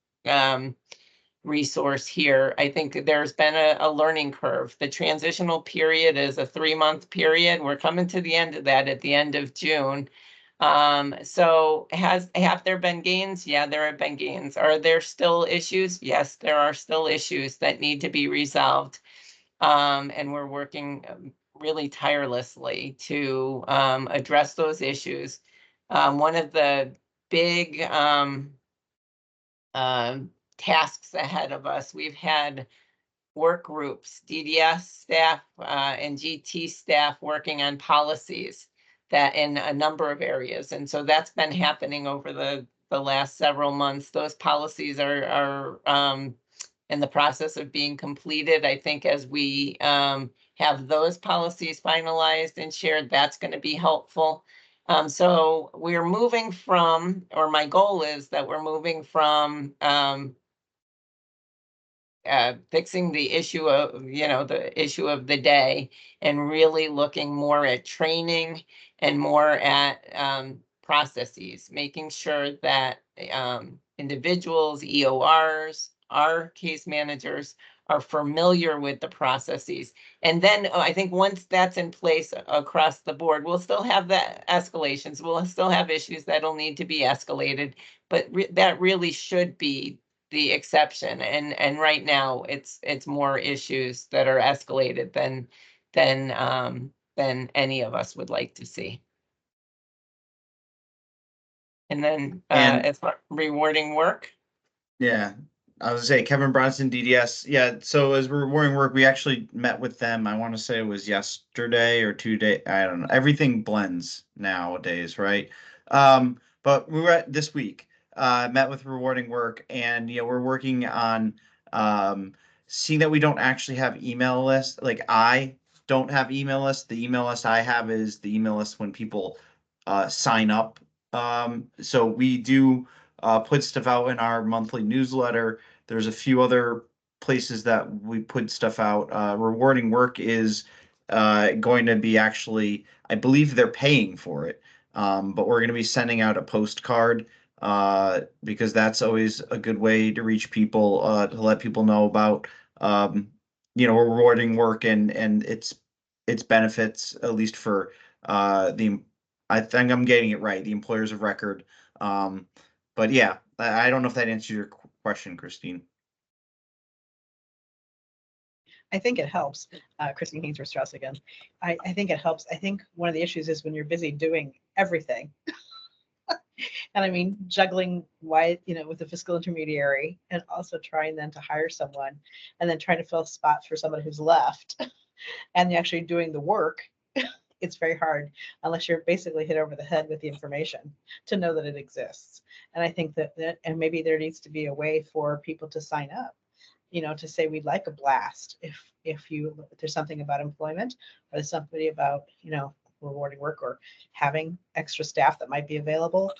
resource here. I think there's been a learning curve. The transitional period is a 3-month period. We're coming to the end of that at the end of June. So have there been gains? Yeah, there have been gains. Are there still issues? Yes, there are still issues that need to be resolved. And we're working really tirelessly to address those issues. One of the big tasks ahead of us, we've had work groups, DDS staff and GT staff working on policies that in a number of areas. And so that's been happening over the last several months. Those policies are in the process of being completed. I think as we have those policies finalized and shared, that's going to be helpful. So we're moving from, or my goal is that we're moving from fixing the issue of, the issue of the day and really looking more at training and more at processes, making sure that individuals, EORs, our case managers are familiar with the processes. And then I think once that's in place across the board, we'll still have the escalations. We'll still have issues that'll need to be escalated, but that really should be the exception. And right now it's more issues that are escalated than any of us would like to see. And then And- as far rewarding work. Yeah, I was gonna say Kevin Bronson, DDS. Yeah, so as we're rewarding work, we actually met with them. I want to say it was yesterday or 2 days. I don't know. Everything blends nowadays, right? But we were at this week, met with rewarding work, and we're working on seeing that we don't actually have email lists. Like I don't have email lists. The email list I have is the email list when people sign up. So we do put stuff out in our monthly newsletter. There's a few other places that we put stuff out. Rewarding work is going to be actually, I believe they're paying for it, but we're going to be sending out a postcard because that's always a good way to reach people, to let people know about rewarding work and its benefits, at least for the. I think I'm getting it right. The employers of record. But yeah, I don't know if that answers your question, Christine. I think it helps. Christine Haynes Strauss again. I think it helps. I think one of the issues is when you're busy doing everything. And I mean, juggling with the fiscal intermediary and also trying then to hire someone and then trying to fill spots for somebody who's left and actually doing the work. It's very hard unless you're basically hit over the head with the information to know that it exists. And I think that and maybe there needs to be a way for people to sign up, to say we'd like a blast if there's something about employment or there's something about, rewarding work or having extra staff that might be available.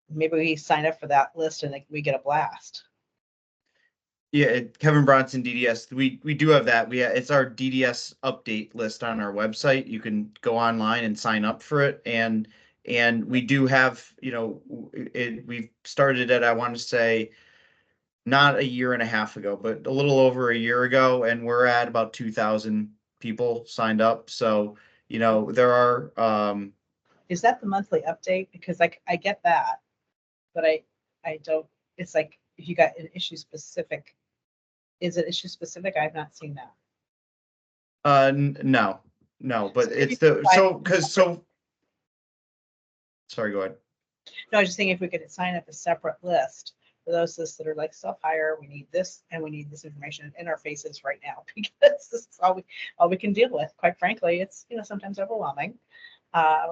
Maybe we sign up for that list and we get a blast. Yeah, Kevin Bronson, DDS. We do have that. It's our DDS update list on our website. You can go online and sign up for it, and we do have, we've started it. I want to say not a year and a half ago, but a little over a year ago, and we're at about 2,000 people signed up. So there are. Is that the monthly update? Because I get that, but I don't. It's like if you got an issue specific. Is it issue specific? I've not seen that. No, but So it's sorry, go ahead. No, I was just thinking if we could sign up a separate list for those lists that are like self-hire, we need this and we need this information in our faces right now because this is all we can deal with. Quite frankly, it's sometimes overwhelming,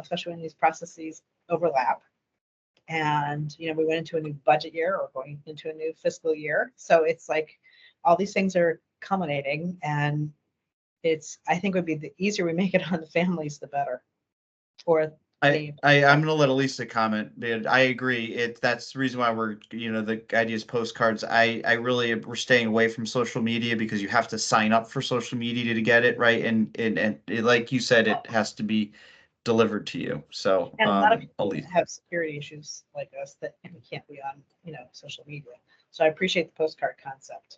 especially when these processes overlap. And we went into a new budget year or going into a new fiscal year, so it's like all these things are culminating, and I think it would be the easier we make it on the families, the better. I'm gonna let Elisa comment, dude. I agree. That's the reason why we're, the idea is postcards. We're staying away from social media because you have to sign up for social media to get it, right? And like you said, it has to be delivered to you. So and a lot of people have security issues like us that can't be on, social media. So I appreciate the postcard concept.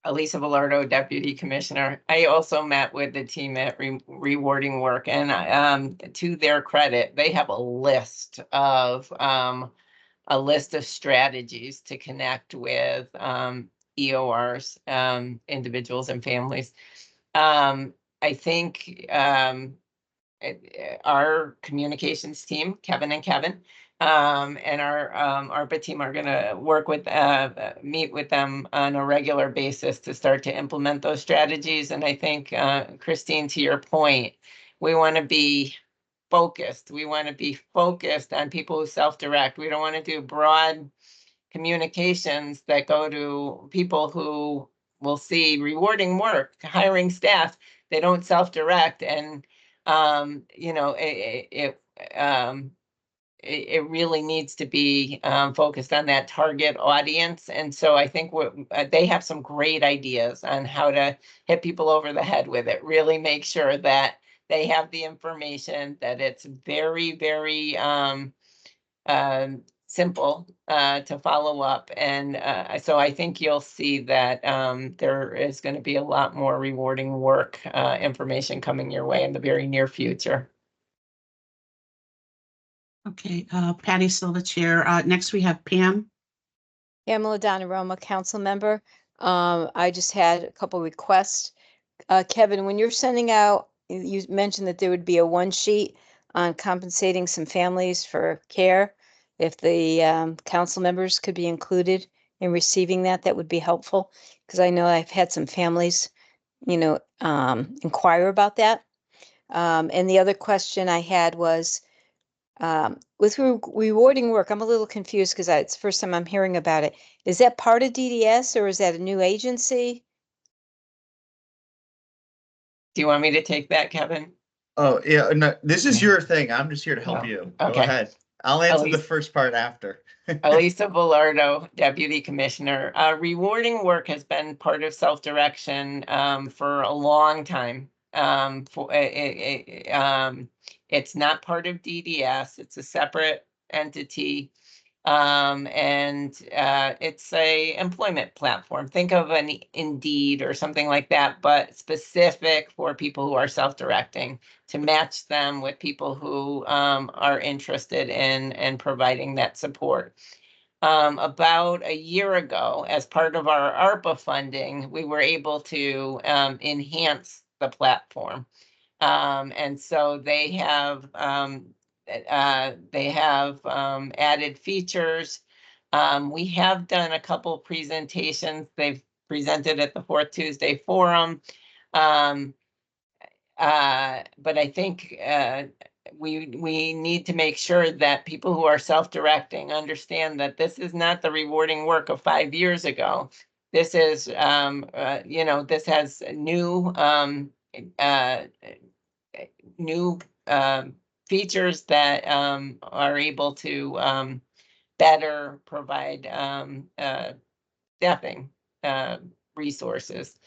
Elisa Velardo, Deputy Commissioner. I also met with the team at Rewarding Work, and to their credit, they have a list of strategies to connect with EORs, individuals and families. I think our communications team, Kevin and Kevin, and our ARPA team are gonna work with, meet with them on a regular basis to start to implement those strategies. And I think, Christine, to your point, we want to be focused. We want to be focused on people who self-direct. We don't want to do broad communications that go to people who will see rewarding work, hiring staff. They don't self-direct, and it really needs to be focused on that target audience. And so I think they have some great ideas on how to hit people over the head with it. Really make sure that they have the information, that it's very, very simple to follow up. And so I think you'll see that there is going to be a lot more rewarding work information coming your way in the very near future. Okay, Patty Silva, Chair. Next we have Pam. Pamela Donnarumma, council member. I just had a couple requests. Kevin, when you're sending out, you mentioned that there would be a one sheet on compensating some families for care. If the council members could be included in receiving that, that would be helpful. Because I know I've had some families, inquire about that. And the other question I had was, with rewarding work, I'm a little confused because it's the first time I'm hearing about it. Is that part of DDS or is that a new agency? Do you want me to take that, Kevin? Oh, yeah, no, this is your thing. I'm just here to help Oh, you. Go okay. ahead. I'll answer the Elise. first part after. Elisa Velardo, Deputy Commissioner. Rewarding work has been part of self-direction for a long time. It's not part of DDS. It's a separate entity. And it's a employment platform. Think of an Indeed or something like that, but specific for people who are self-directing, to match them with people who are interested in providing that support. About a year ago, as part of our ARPA funding, we were able to enhance the platform. And so they have added features. We have done a couple presentations. They've presented at the Fourth Tuesday Forum. But I think we need to make sure that people who are self-directing understand that this is not the rewarding work of 5 years ago. This is, this has new features that are able to better provide staffing resources.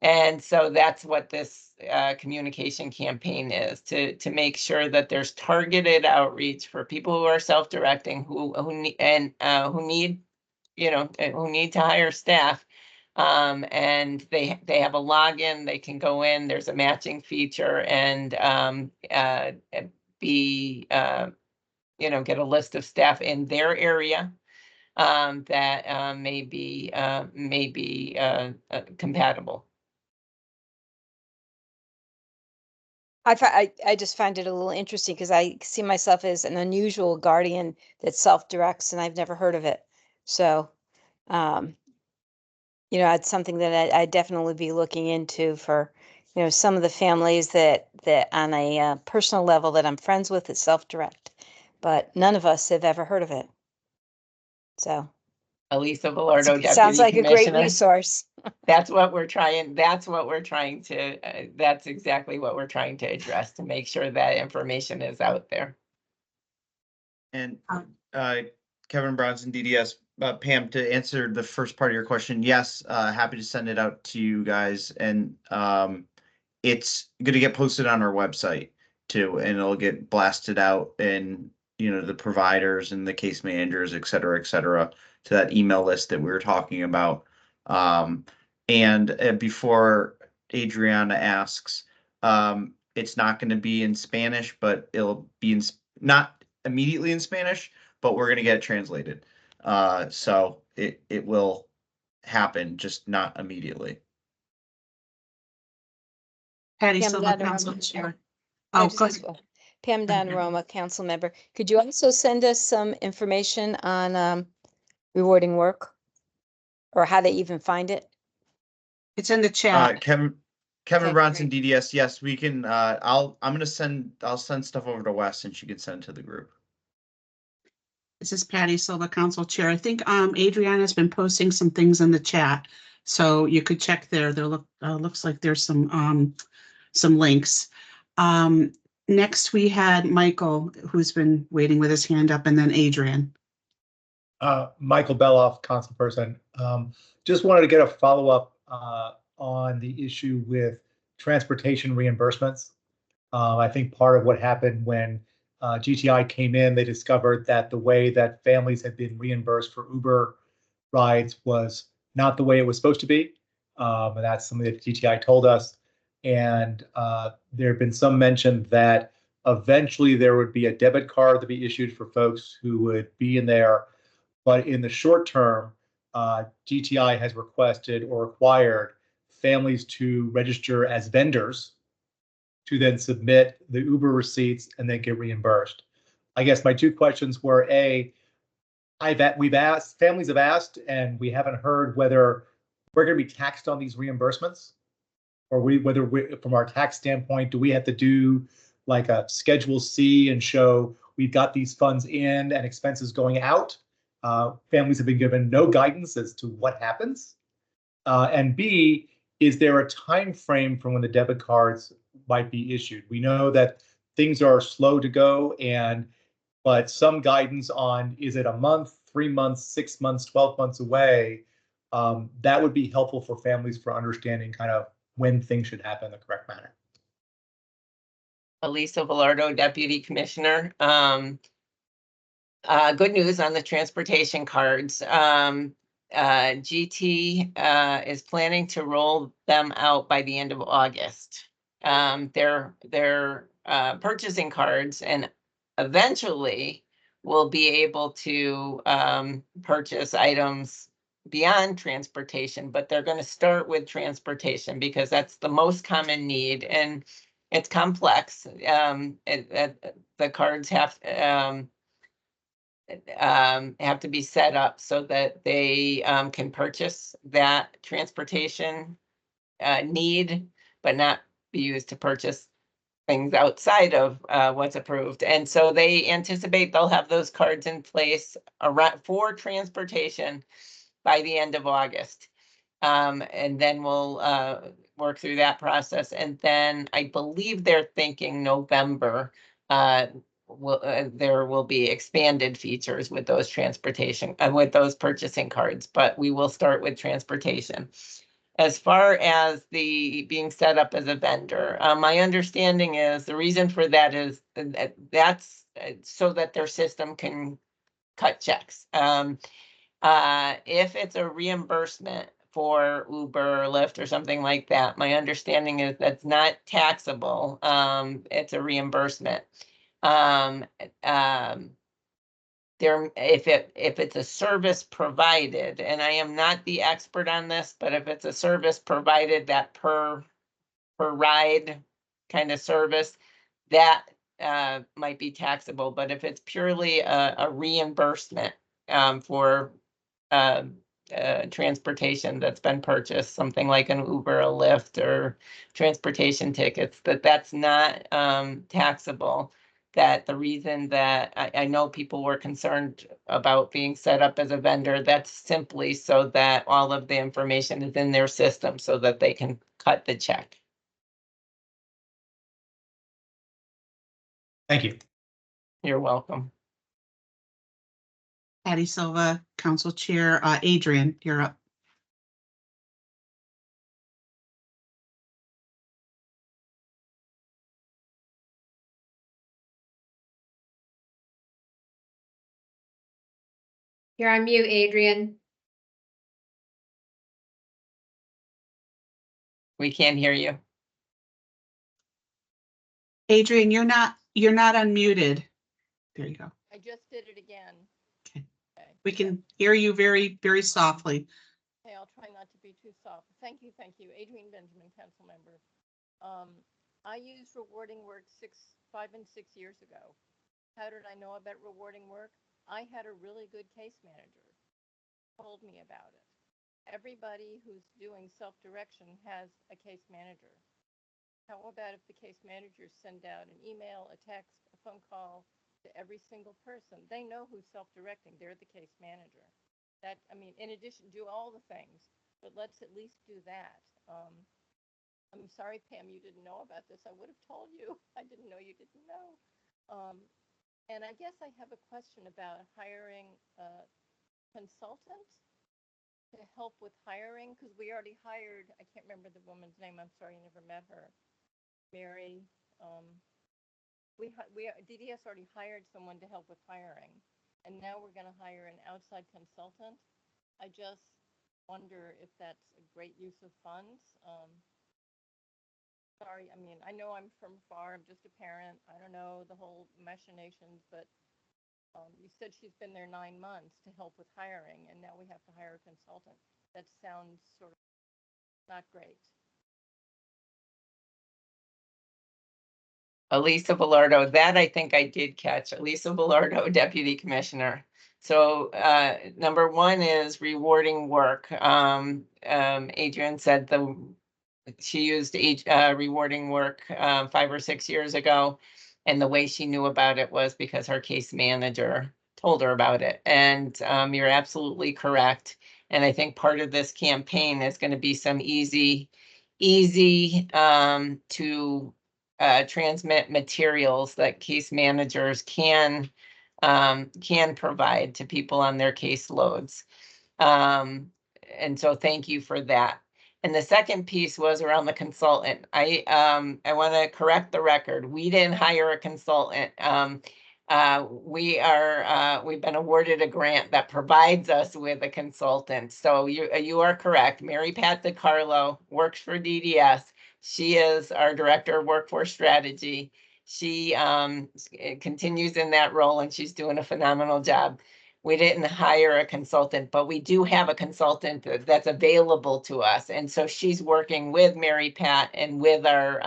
And so that's what this communication campaign is, to make sure that there's targeted outreach for people who are self-directing, who need to hire staff. And they have a login, they can go in, there's a matching feature, and get a list of staff in their area that may be compatible. I just find it a little interesting because I see myself as an unusual guardian that self-directs and I've never heard of it. So, it's something that I definitely be looking into for, some of the families that on a personal level that I'm friends with that self-direct, but none of us have ever heard of it. So. Elisa Velardo, It sounds Deputy like a great Commissioner. resource. That's what we're trying. That's exactly what we're trying to address, to make sure that information is out there. And Kevin Bronson, DDS. Pam, to answer the first part of your question, yes, happy to send it out to you guys. And it's going to get posted on our website too, and it'll get blasted out in, the providers and the case managers, et cetera, to that email list that we were talking about. And before Adriana asks, it's not going to be in Spanish, but it'll be not immediately in Spanish, but we're going to get it translated. So it will happen, just not immediately. Patty Yeah, Silva, Madam Council Chair. Chair. I Oh, just go as ahead. well. Pam Don Okay. Roma, council member. Could you also send us some information on rewarding work? Or how to even find it? It's in the chat. Kevin Okay, Bronson, great. DDS. Yes, we can. I'll send stuff over to Wes and she can send it to the group. This is Patty Silva, Council Chair. I think Adriana's been posting some things in the chat, so you could check there. There looks like there's some links. Next, we had Michael, who's been waiting with his hand up, and then Adrian. Michael Beloff, council person. Just wanted to get a follow-up on the issue with transportation reimbursements. I think part of what happened when GTI came in, they discovered that the way that families had been reimbursed for Uber rides was not the way it was supposed to be. And that's something that GTI told us. And there have been some mention that eventually there would be a debit card to be issued for folks who would be in there. But in the short term, GTI has requested or required families to register as vendors to then submit the Uber receipts and then get reimbursed. I guess my two questions were we've asked, families have asked, and we haven't heard whether we're going to be taxed on these reimbursements, or whether from our tax standpoint, do we have to do like a Schedule C and show we've got these funds in and expenses going out? Families have been given no guidance as to what happens. And B, is there a time frame for when the debit cards might be issued? We know that things are slow to go, but some guidance on, is it a month, 3 months, 6 months, 12 months away? That would be helpful for families for understanding kind of when things should happen in the correct manner. Elisa Velardo, Deputy Commissioner. Good news on the transportation cards. GT is planning to roll them out by the end of August. They're purchasing cards, and eventually we'll be able to purchase items beyond transportation, but they're going to start with transportation because that's the most common need, and it's complex. The cards have to be set up so that they can purchase that transportation need, but not be used to purchase things outside of what's approved. And so they anticipate they'll have those cards in place for transportation by the end of August. And then we'll work through that process. And then I believe they're thinking November, there will be expanded features with those with those purchasing cards, but we will start with transportation. As far as the being set up as a vendor, my understanding is the reason for that is that's so that their system can cut checks. If it's a reimbursement for Uber or Lyft or something like that, my understanding is that's not taxable. It's a reimbursement. If it's a service provided, and I am not the expert on this, but if it's a service provided, that per ride kind of service, that might be taxable. But if it's purely a reimbursement for transportation that's been purchased, something like an Uber, a Lyft, or transportation tickets, that's not taxable. That the reason that I know people were concerned about being set up as a vendor, that's simply so that all of the information is in their system so that they can cut the check. Thank you. You're welcome. Patty Silva, Council Chair. Adrian, you're up. You're on mute, Adrian. We can't hear you. Adrian, you're not unmuted. There you go. I just did it again. Okay. Okay. We can hear you very, very softly. Okay, I'll try not to be too soft. Thank you, Adrian Benjamin, council member. I used rewarding work 5 and 6 years ago. How did I know about rewarding work? I had a really good case manager told me about it. Everybody who's doing self-direction has a case manager. How about if the case managers send out an email, a text, a phone call to every single person? They know who's self-directing. They're the case manager. That, I mean, in addition, do all the things, but let's at least do that. I'm sorry, Pam, you didn't know about this. I would have told you. I didn't know you didn't know. And I guess I have a question about hiring a consultant to help with hiring, because we already hired, I can't remember the woman's name. I'm sorry, I never met her. Mary, DDS already hired someone to help with hiring, and now we're going to hire an outside consultant. I just wonder if that's a great use of funds. Sorry, I mean, I know I'm from far, I'm just a parent. I don't know the whole machinations, but you said she's been there 9 months to help with hiring, and now we have to hire a consultant. That sounds sort of not great. Elisa Velardo, that I think I did catch. Elisa Velardo, Deputy Commissioner. So number one is rewarding work. Adrian said she used rewarding work 5 or 6 years ago. And the way she knew about it was because her case manager told her about it. And you're absolutely correct. And I think part of this campaign is going to be some easy to transmit materials that case managers can provide to people on their caseloads. And so thank you for that. And the second piece was around the consultant. I want to correct the record. We didn't hire a consultant. We've been awarded a grant that provides us with a consultant. So you are correct. Mary Pat DiCarlo works for DDS. She is our Director of Workforce Strategy. She continues in that role, and she's doing a phenomenal job. We didn't hire a consultant, but we do have a consultant that's available to us. And so she's working with Mary Pat and with our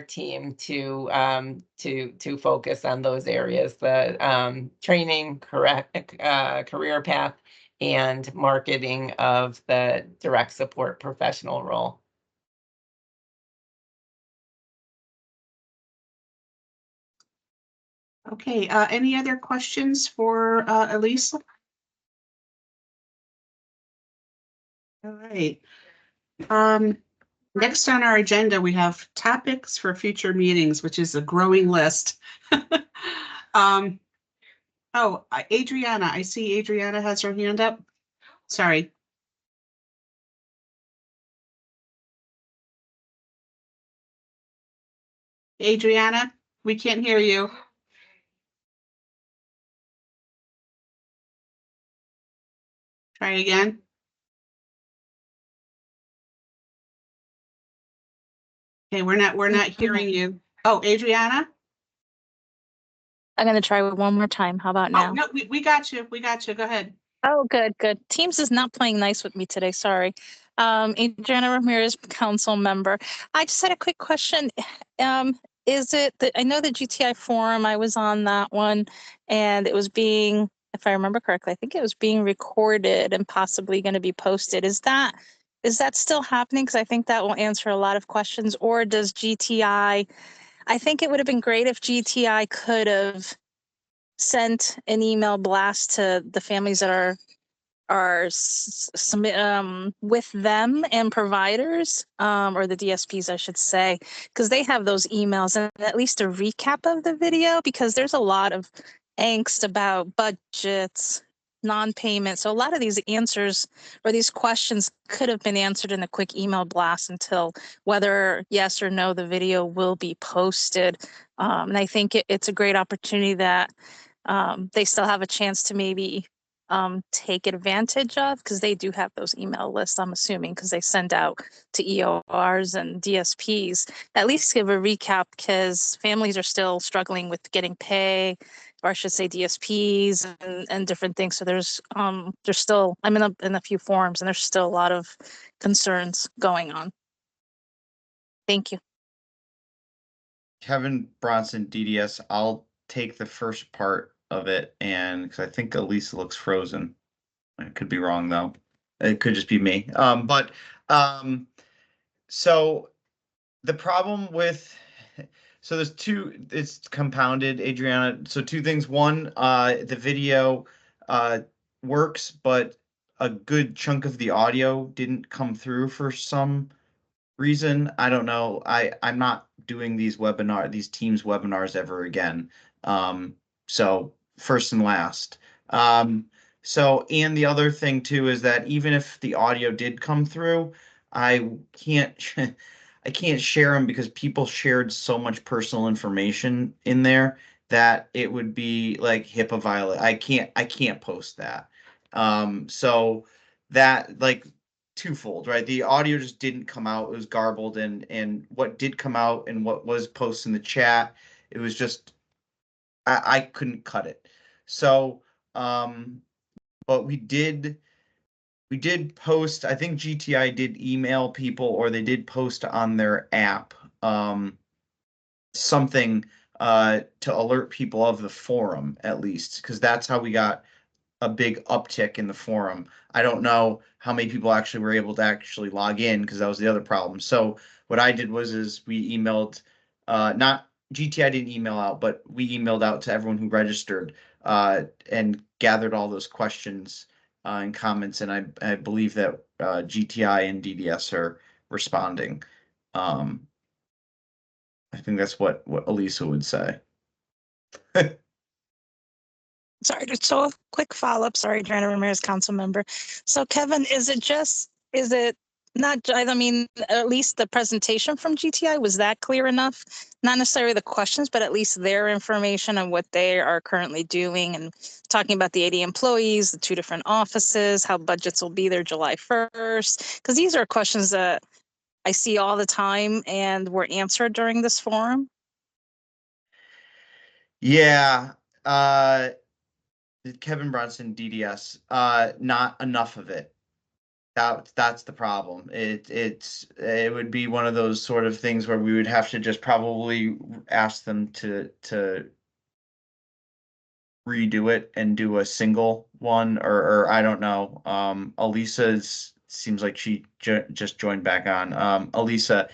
team to focus on those areas, the training, career path, and marketing of the direct support professional role. Okay, any other questions for Elise? All right. Next on our agenda, we have topics for future meetings, which is a growing list. Adriana, I see Adriana has her hand up. Sorry. Adriana, we can't hear you. Try again. Okay, we're not hearing you. Oh, Adriana? I'm going to try one more time. How about now? Oh, no, we got you. We got you. Go ahead. Oh, good. Teams is not playing nice with me today. Sorry. Adriana Ramirez, council member. I just had a quick question. Is it that I know the GTI forum, I was on that one, and it was being, if I remember correctly, I think it was being recorded and possibly going to be posted. Is that still happening? Because I think that will answer a lot of questions. Or does GTI, I think it would have been great if GTI could have sent an email blast to the families that are with them and providers, or the DSPs, I should say, because they have those emails and at least a recap of the video, because there's a lot of angst about budgets, non-payment. So a lot of these answers or these questions could have been answered in a quick email blast until whether yes or no the video will be posted. And I think it's a great opportunity that they still have a chance to maybe take advantage of, because they do have those email lists, I'm assuming, because they send out to EORs and DSPs. At least give a recap, because families are still struggling with getting pay, or I should say DSPs and different things. So there's still, I'm in a few forums, and there's still a lot of concerns going on. Thank you. Kevin Bronson, DDS, I'll take the first part of it, and because I think Elisa looks frozen. I could be wrong though. It could just be me. So the problem with so there's two, it's compounded, Adriana. So two things. One, the video works, but a good chunk of the audio didn't come through for some reason. I don't know. I'm not doing these Teams webinars ever again. So first and last. So, and the other thing too is that even if the audio did come through, I can't I can't share them because people shared so much personal information in there that it would be like HIPAA violate. I can't post that. So that like twofold, right? The audio just didn't come out. It was garbled, and what did come out and what was posted in the chat, it was just I couldn't cut it. So but we did post, I think GTI did email people, or they did post on their app something to alert people of the forum, at least, because that's how we got a big uptick in the forum. I don't know how many people actually were able to actually log in, because that was the other problem. So what I did is we emailed, not GTI didn't email out, but we emailed out to everyone who registered and gathered all those questions and comments, and I believe that GTI and DDS are responding. I think that's what Elisa would say. Sorry, so a quick follow-up. Sorry, Joanna Ramirez, council member. So Kevin, is it not, I mean, at least the presentation from GTI, was that clear enough? Not necessarily the questions, but at least their information on what they are currently doing and talking about the 80 employees, the 2 different offices, how budgets will be there July 1st. Because these are questions that I see all the time and were answered during this forum. Yeah. Kevin Brunson, DDS, not enough of it. That's the problem. It would be one of those sort of things where we would have to just probably ask them to redo it and do a single one, or I don't know. Elisa's seems like she just joined back on. Elisa,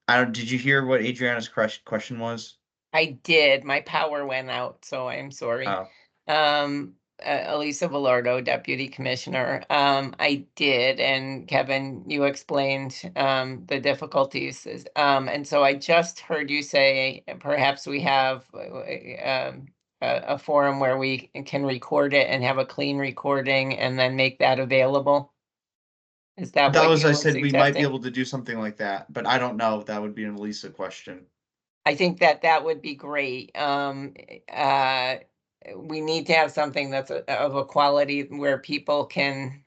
did you hear what Adriana's question was? I did. My power went out, so I'm sorry. Oh. Elisa Velardo, Deputy Commissioner. I did, and Kevin, you explained the difficulties. And so I just heard you say perhaps we have a forum where we can record it and have a clean recording and then make that available. Is that That what was, you I were said we might be suggesting? able to do something like that, but I don't know. That would be an Elisa question. I think that would be great. We need to have something that's of a quality where people can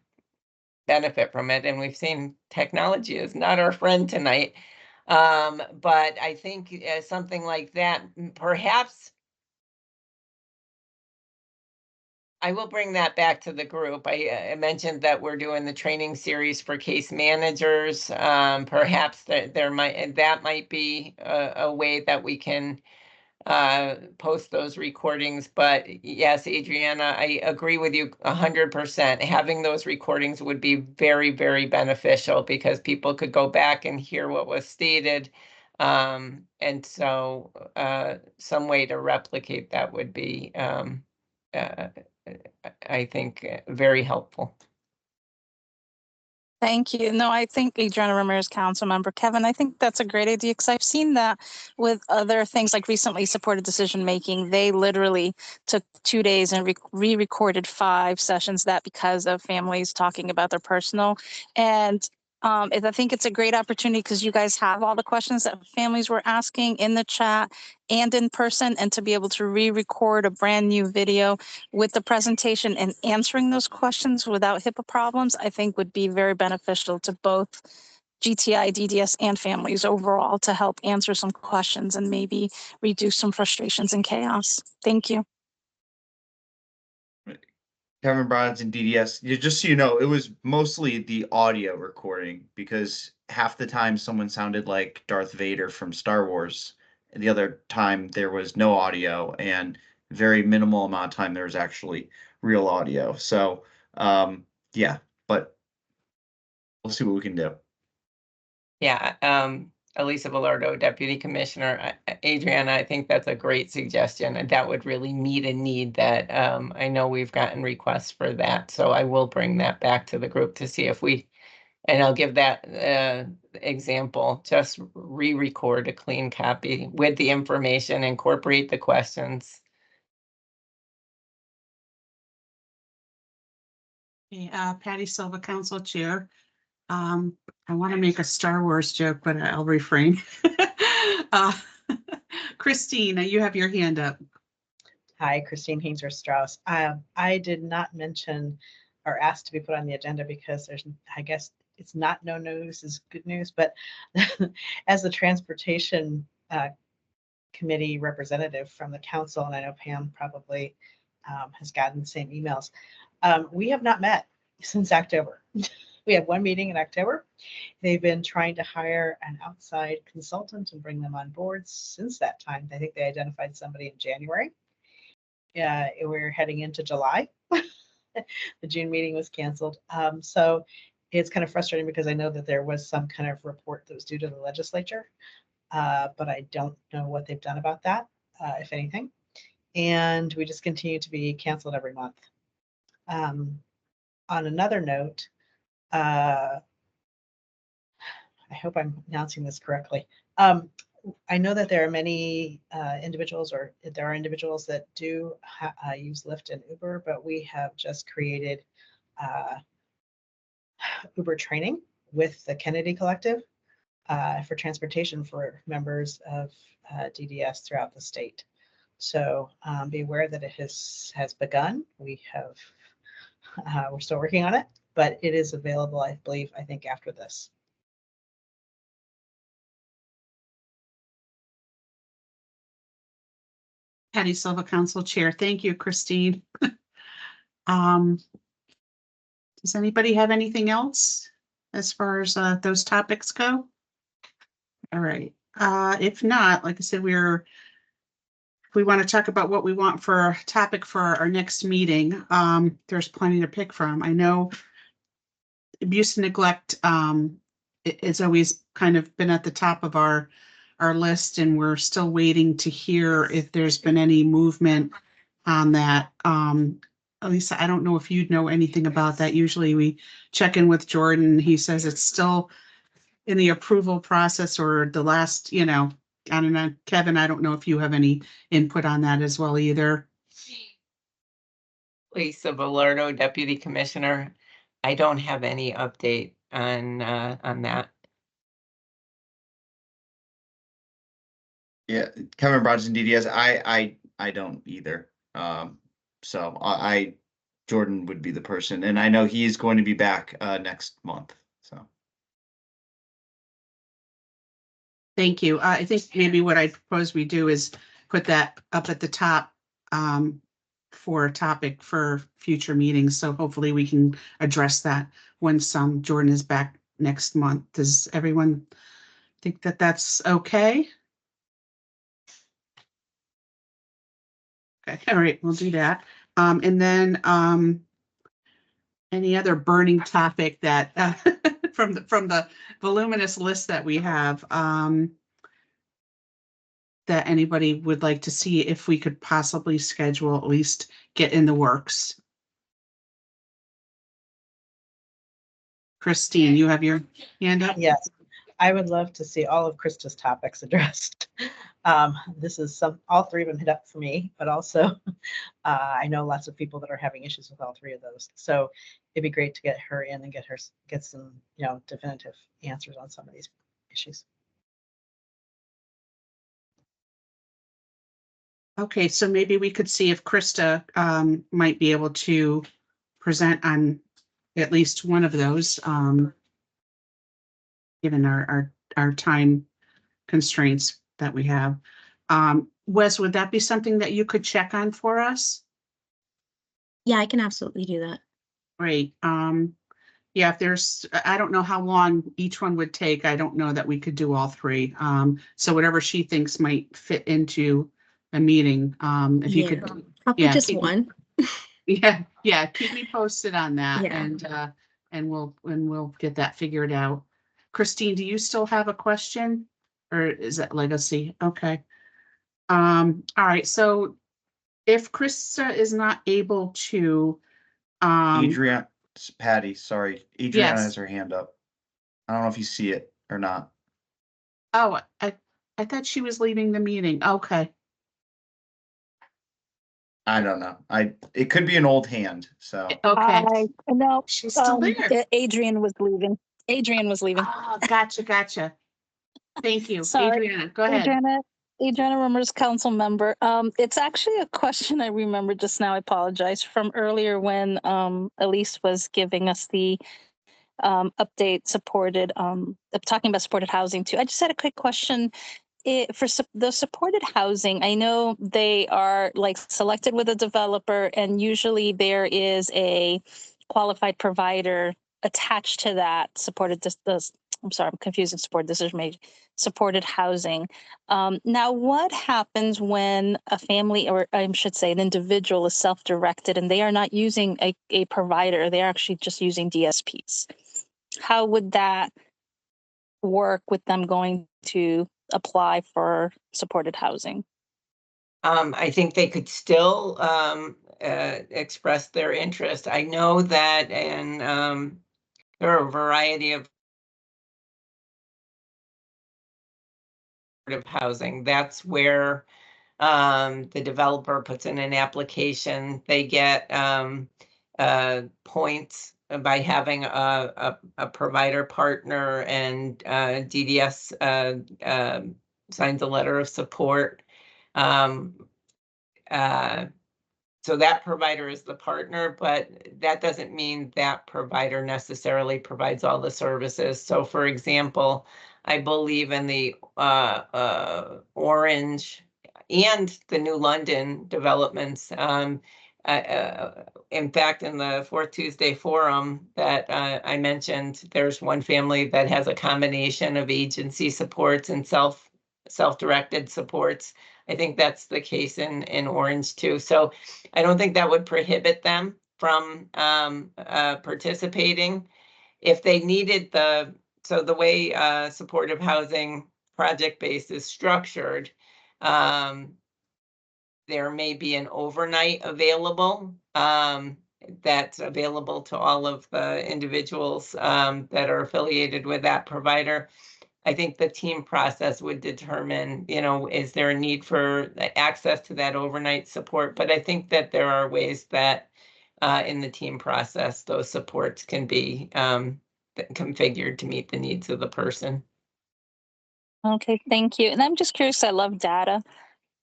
benefit from it. And we've seen technology is not our friend tonight. But I think something like that, perhaps I will bring that back to the group. I mentioned that we're doing the training series for case managers. Perhaps that might be a way that we can post those recordings. But yes, Adriana, I agree with you 100%. Having those recordings would be very, very beneficial because people could go back and hear what was stated. And so some way to replicate that would be, I think, very helpful. Thank you. No, I think Adriana Ramirez, council member. Kevin, I think that's a great idea because I've seen that with other things like recently supported decision making. They literally took 2 days and re-recorded 5 sessions that because of families talking about their personal. And I think it's a great opportunity because you guys have all the questions that families were asking in the chat and in person, and to be able to re-record a brand new video with the presentation and answering those questions without HIPAA problems, I think would be very beneficial to both GTI, DDS, and families overall to help answer some questions and maybe reduce some frustrations and chaos. Thank you. Kevin Bronson, DDS. Just so you know, it was mostly the audio recording because half the time someone sounded like Darth Vader from Star Wars, The other time there was no audio, and very minimal amount of time there was actually real audio. So yeah, but we'll see what we can do. Yeah, Elisa Velardo, Deputy Commissioner. Adriana, I think that's a great suggestion, and that would really meet a need that I know we've gotten requests for that. So I will bring that back to the group to see if we, and I'll give that example, just re-record a clean copy with the information, incorporate the questions. Okay, Patty Silva, Council Chair. I want to make a Star Wars joke, but I'll refrain. uh, Christine, you have your hand up. Hi, Christine Hainsworth Strauss. I did not mention or ask to be put on the agenda because there's, I guess it's not no news is good news, but as the transportation committee representative from the council, and I know Pam probably has gotten the same emails, we have not met since October. We had one meeting in October. They've been trying to hire an outside consultant and bring them on board since that time. I think they identified somebody in January. We're heading into July. The June meeting was canceled. So it's kind of frustrating because I know that there was some kind of report that was due to the legislature, but I don't know what they've done about that, if anything. And we just continue to be canceled every month. On another note, I hope I'm announcing this correctly. I know that there are many individuals, or there are individuals that do use Lyft and Uber, but we have just created Uber training with the Kennedy Collective for transportation for members of DDS throughout the state. So be aware that it has begun. We're still working on it, but it is available, I think after this. Patty Silva, Council Chair. Thank you, Christine. Does anybody have anything else as far as those topics go? All right. If not, like I said, if we want to talk about what we want for a topic for our next meeting, there's plenty to pick from. I know abuse and neglect it's always kind of been at the top of our list, and we're still waiting to hear if there's been any movement on that. Lisa, I don't know if you'd know anything about that. Usually we check in with Jordan. He says it's still in the approval process, or the last, I don't know. Kevin, I don't know if you have any input on that as well either. Lisa Velardo, Deputy Commissioner. I don't have any update on that. Yeah, Kevin Bronson, DDS. I don't either. So Jordan would be the person, and I know he's going to be back next month. So Thank you. I think maybe what I propose we do is put that up at the top for a topic for future meetings. So hopefully we can address that once Jordan is back next month. Does everyone think that that's okay? Okay, all right, we'll do that. And then any other burning topic that from the voluminous list that we have that anybody would like to see if we could possibly schedule, at least get in the works? Christine, you have your hand up? Yes, I would love to see all of Krista's topics addressed. This is all three of them hit up for me, but also I know lots of people that are having issues with all three of those. So it'd be great to get her in and get some, definitive answers on some of these issues. Okay, so maybe we could see if Krista might be able to present on at least one of those, given our time constraints that we have. Wes, would that be something that you could check on for us? Yeah, I can absolutely do that. Great. Yeah, if there's, I don't know how long each one would take. I don't know that we could do all three. So whatever she thinks might fit into a meeting, if you could, Probably yeah, just keep- one. yeah, keep me posted on that Yeah. and we'll get that figured out. Christine, do you still have a question? Or is that legacy? Okay. All right, so if Krista is not able to, Adrian, Patty, sorry. Adriana yes. has her hand up. I don't know if you see it or not. Oh, I thought she was leaving the meeting. Okay. I don't know. It could be an old hand, so. Okay. No, She's still there. Adrian was leaving. Adrian was leaving. Oh, gotcha. Thank you. Sorry. Adriana, go ahead. Adriana Remers, council member. It's actually a question I remember just now. I apologize from earlier when Elise was giving us the update supported talking about supported housing too. I just had a quick question. For the supported housing, I know they are like selected with a developer, and usually there is a qualified provider attached to that supported. I'm sorry, I'm confusing supported decision making. Supported housing. Now, what happens when a family, or I should say, an individual, is self-directed and they are not using a provider? They're actually just using DSPs. How would that work with them going to apply for supported housing? I think they could still express their interest. I know that, and there are a variety of housing. That's where the developer puts in an application. They get points by having a provider partner, and DDS signs a letter of support. So that provider is the partner, but that doesn't mean that provider necessarily provides all the services. So for example, I believe in the Orange and the New London developments. In fact, in the Fourth Tuesday Forum that I mentioned, there's one family that has a combination of agency supports and self-directed supports. I think that's the case in Orange too. So I don't think that would prohibit them from participating. If they needed so the way supportive housing project base is structured, there may be an overnight available that's available to all of the individuals that are affiliated with that provider. I think the team process would determine, is there a need for access to that overnight support? But I think that there are ways that in the team process, those supports can be configured to meet the needs of the person. Okay, thank you. And I'm just curious, I love data.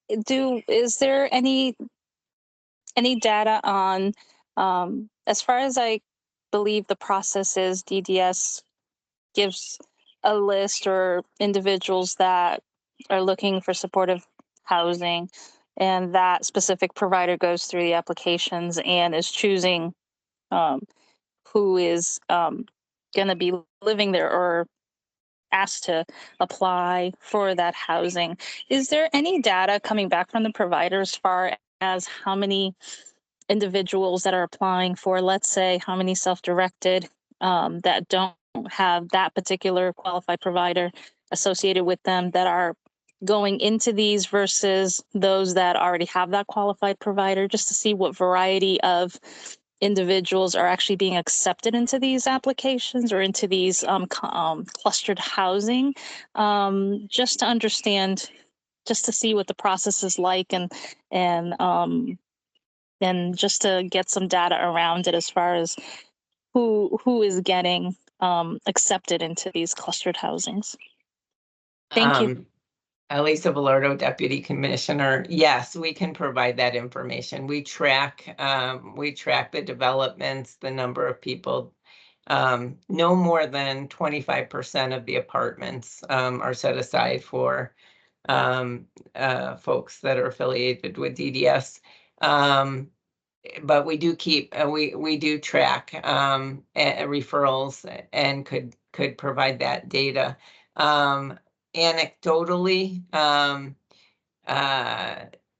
Is there any data on, as far as I believe the process is, DDS gives a list or individuals that are looking for supportive housing, and that specific provider goes through the applications and is choosing who is going to be living there or asked to apply for that housing. Is there any data coming back from the provider as far as how many individuals that are applying for, let's say, how many self-directed that don't have that particular qualified provider associated with them that are going into these versus those that already have that qualified provider, just to see what variety of individuals are actually being accepted into these applications or into these clustered housing, just to understand, just to see what the process is like, and just to get some data around it as far as who is getting accepted into these clustered housings. Thank you. Elisa Velardo, Deputy Commissioner. Yes, we can provide that information. We track the developments, the number of people. No more than 25% of the apartments are set aside for folks that are affiliated with DDS. but we do keep, we do track referrals and could provide that data. Anecdotally,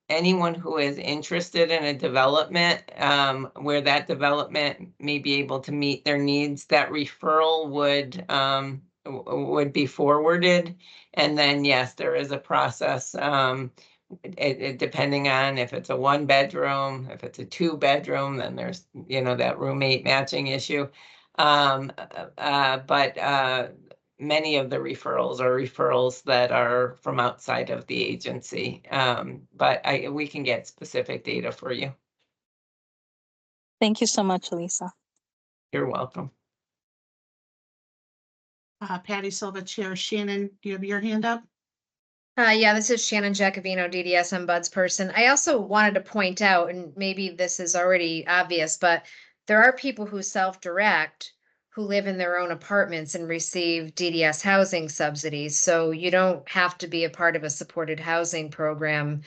anyone who is interested in a development, where that development may be able to meet their needs, that referral would be forwarded. And then, yes, there is a process, depending on if it's a 1-bedroom, if it's a 2-bedroom, then there's, that roommate matching issue. But many of the referrals are referrals that are from outside of the agency. But we can get specific data for you. Thank you so much, Lisa. You're welcome. Patty Silva, Chair. Shannon, do you have your hand up? Yeah, this is Shannon Jacobino, DDS Buds person. I also wanted to point out, and maybe this is already obvious, but there are people who self-direct who live in their own apartments and receive DDS housing subsidies. So you don't have to be a part of a supported housing program.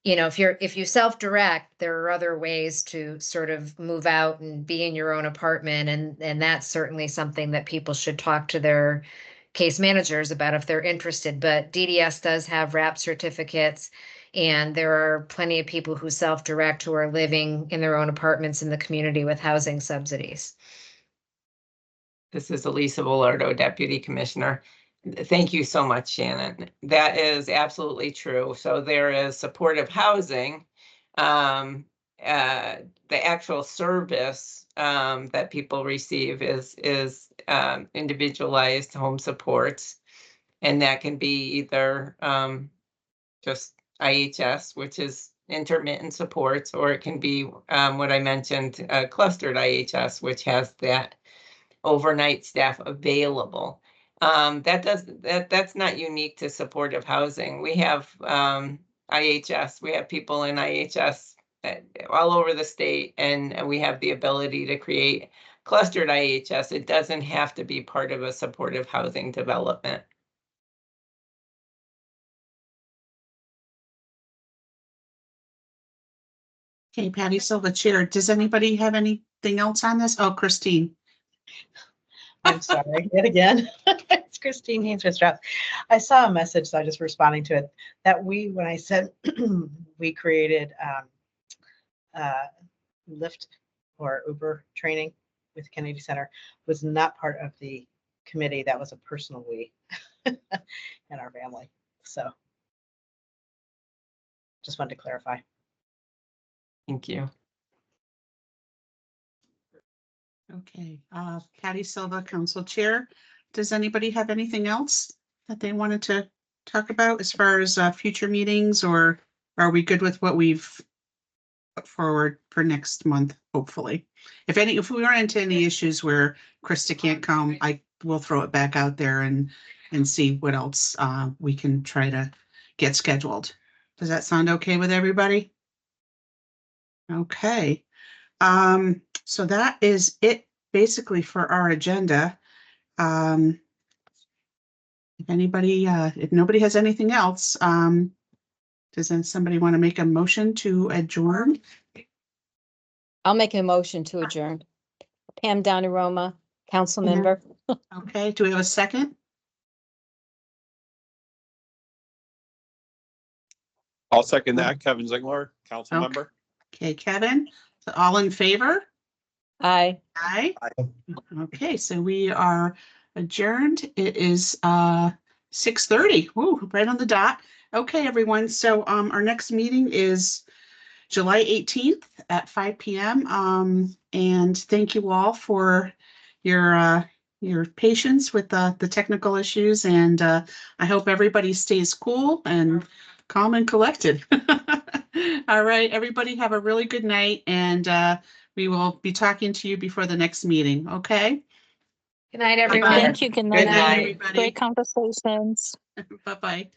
If you self-direct, there are other ways to sort of move out and be in your own apartment. And that's certainly something that people should talk to their case managers about if they're interested. But DDS does have RAP certificates, and there are plenty of people who self-direct who are living in their own apartments in the community with housing subsidies. This is Elisa Velardo, Deputy Commissioner. Thank you so much, Shannon. That is absolutely true. So there is supportive housing. The actual service that people receive is individualized home supports, and that can be either just IHS, which is intermittent supports, or it can be what I mentioned, clustered IHS, which has that overnight staff available. That's not unique to supportive housing. We have IHS, we have people in IHS all over the state, and we have the ability to create clustered IHS. It doesn't have to be part of a supportive housing development. Okay, Patty Silva, Chair. Does anybody have anything else on this? Oh, Christine. I'm sorry, yet again. It's Christine Haynes-Strauss. I saw a message, so I'm just responding to it, that when I said we created Lyft or Uber training with Kennedy Center, was not part of the committee. That was a personal we in our family. So just wanted to clarify. Thank you. Okay, Patty Silva, Council Chair. Does anybody have anything else that they wanted to talk about as far as future meetings, or are we good with what we've put forward for next month, hopefully? If we run into any issues where Krista can't come, I will throw it back out there and see what else we can try to get scheduled. Does that sound okay with everybody? Okay. So that is it basically for our agenda. If nobody has anything else, does somebody want to make a motion to adjourn? I'll make a motion to adjourn. Pam Donaroma, council Yeah. member. Okay, do we have a second? I'll second that. Kevin Ziegler, council Okay. member. Okay, Kevin, so all in favor? Aye. Aye. Okay, so we are adjourned. It is 6:30. Woo, right on the dot. Okay, everyone. So our next meeting is July 18th at 5 p.m. And thank you all for your patience with the technical issues, and I hope everybody stays cool and calm and collected. All right, everybody have a really good night, and we will be talking to you before the next meeting, okay? Good night, everyone. Thank you. Good night. Good night, everybody. Great conversations. Bye-bye.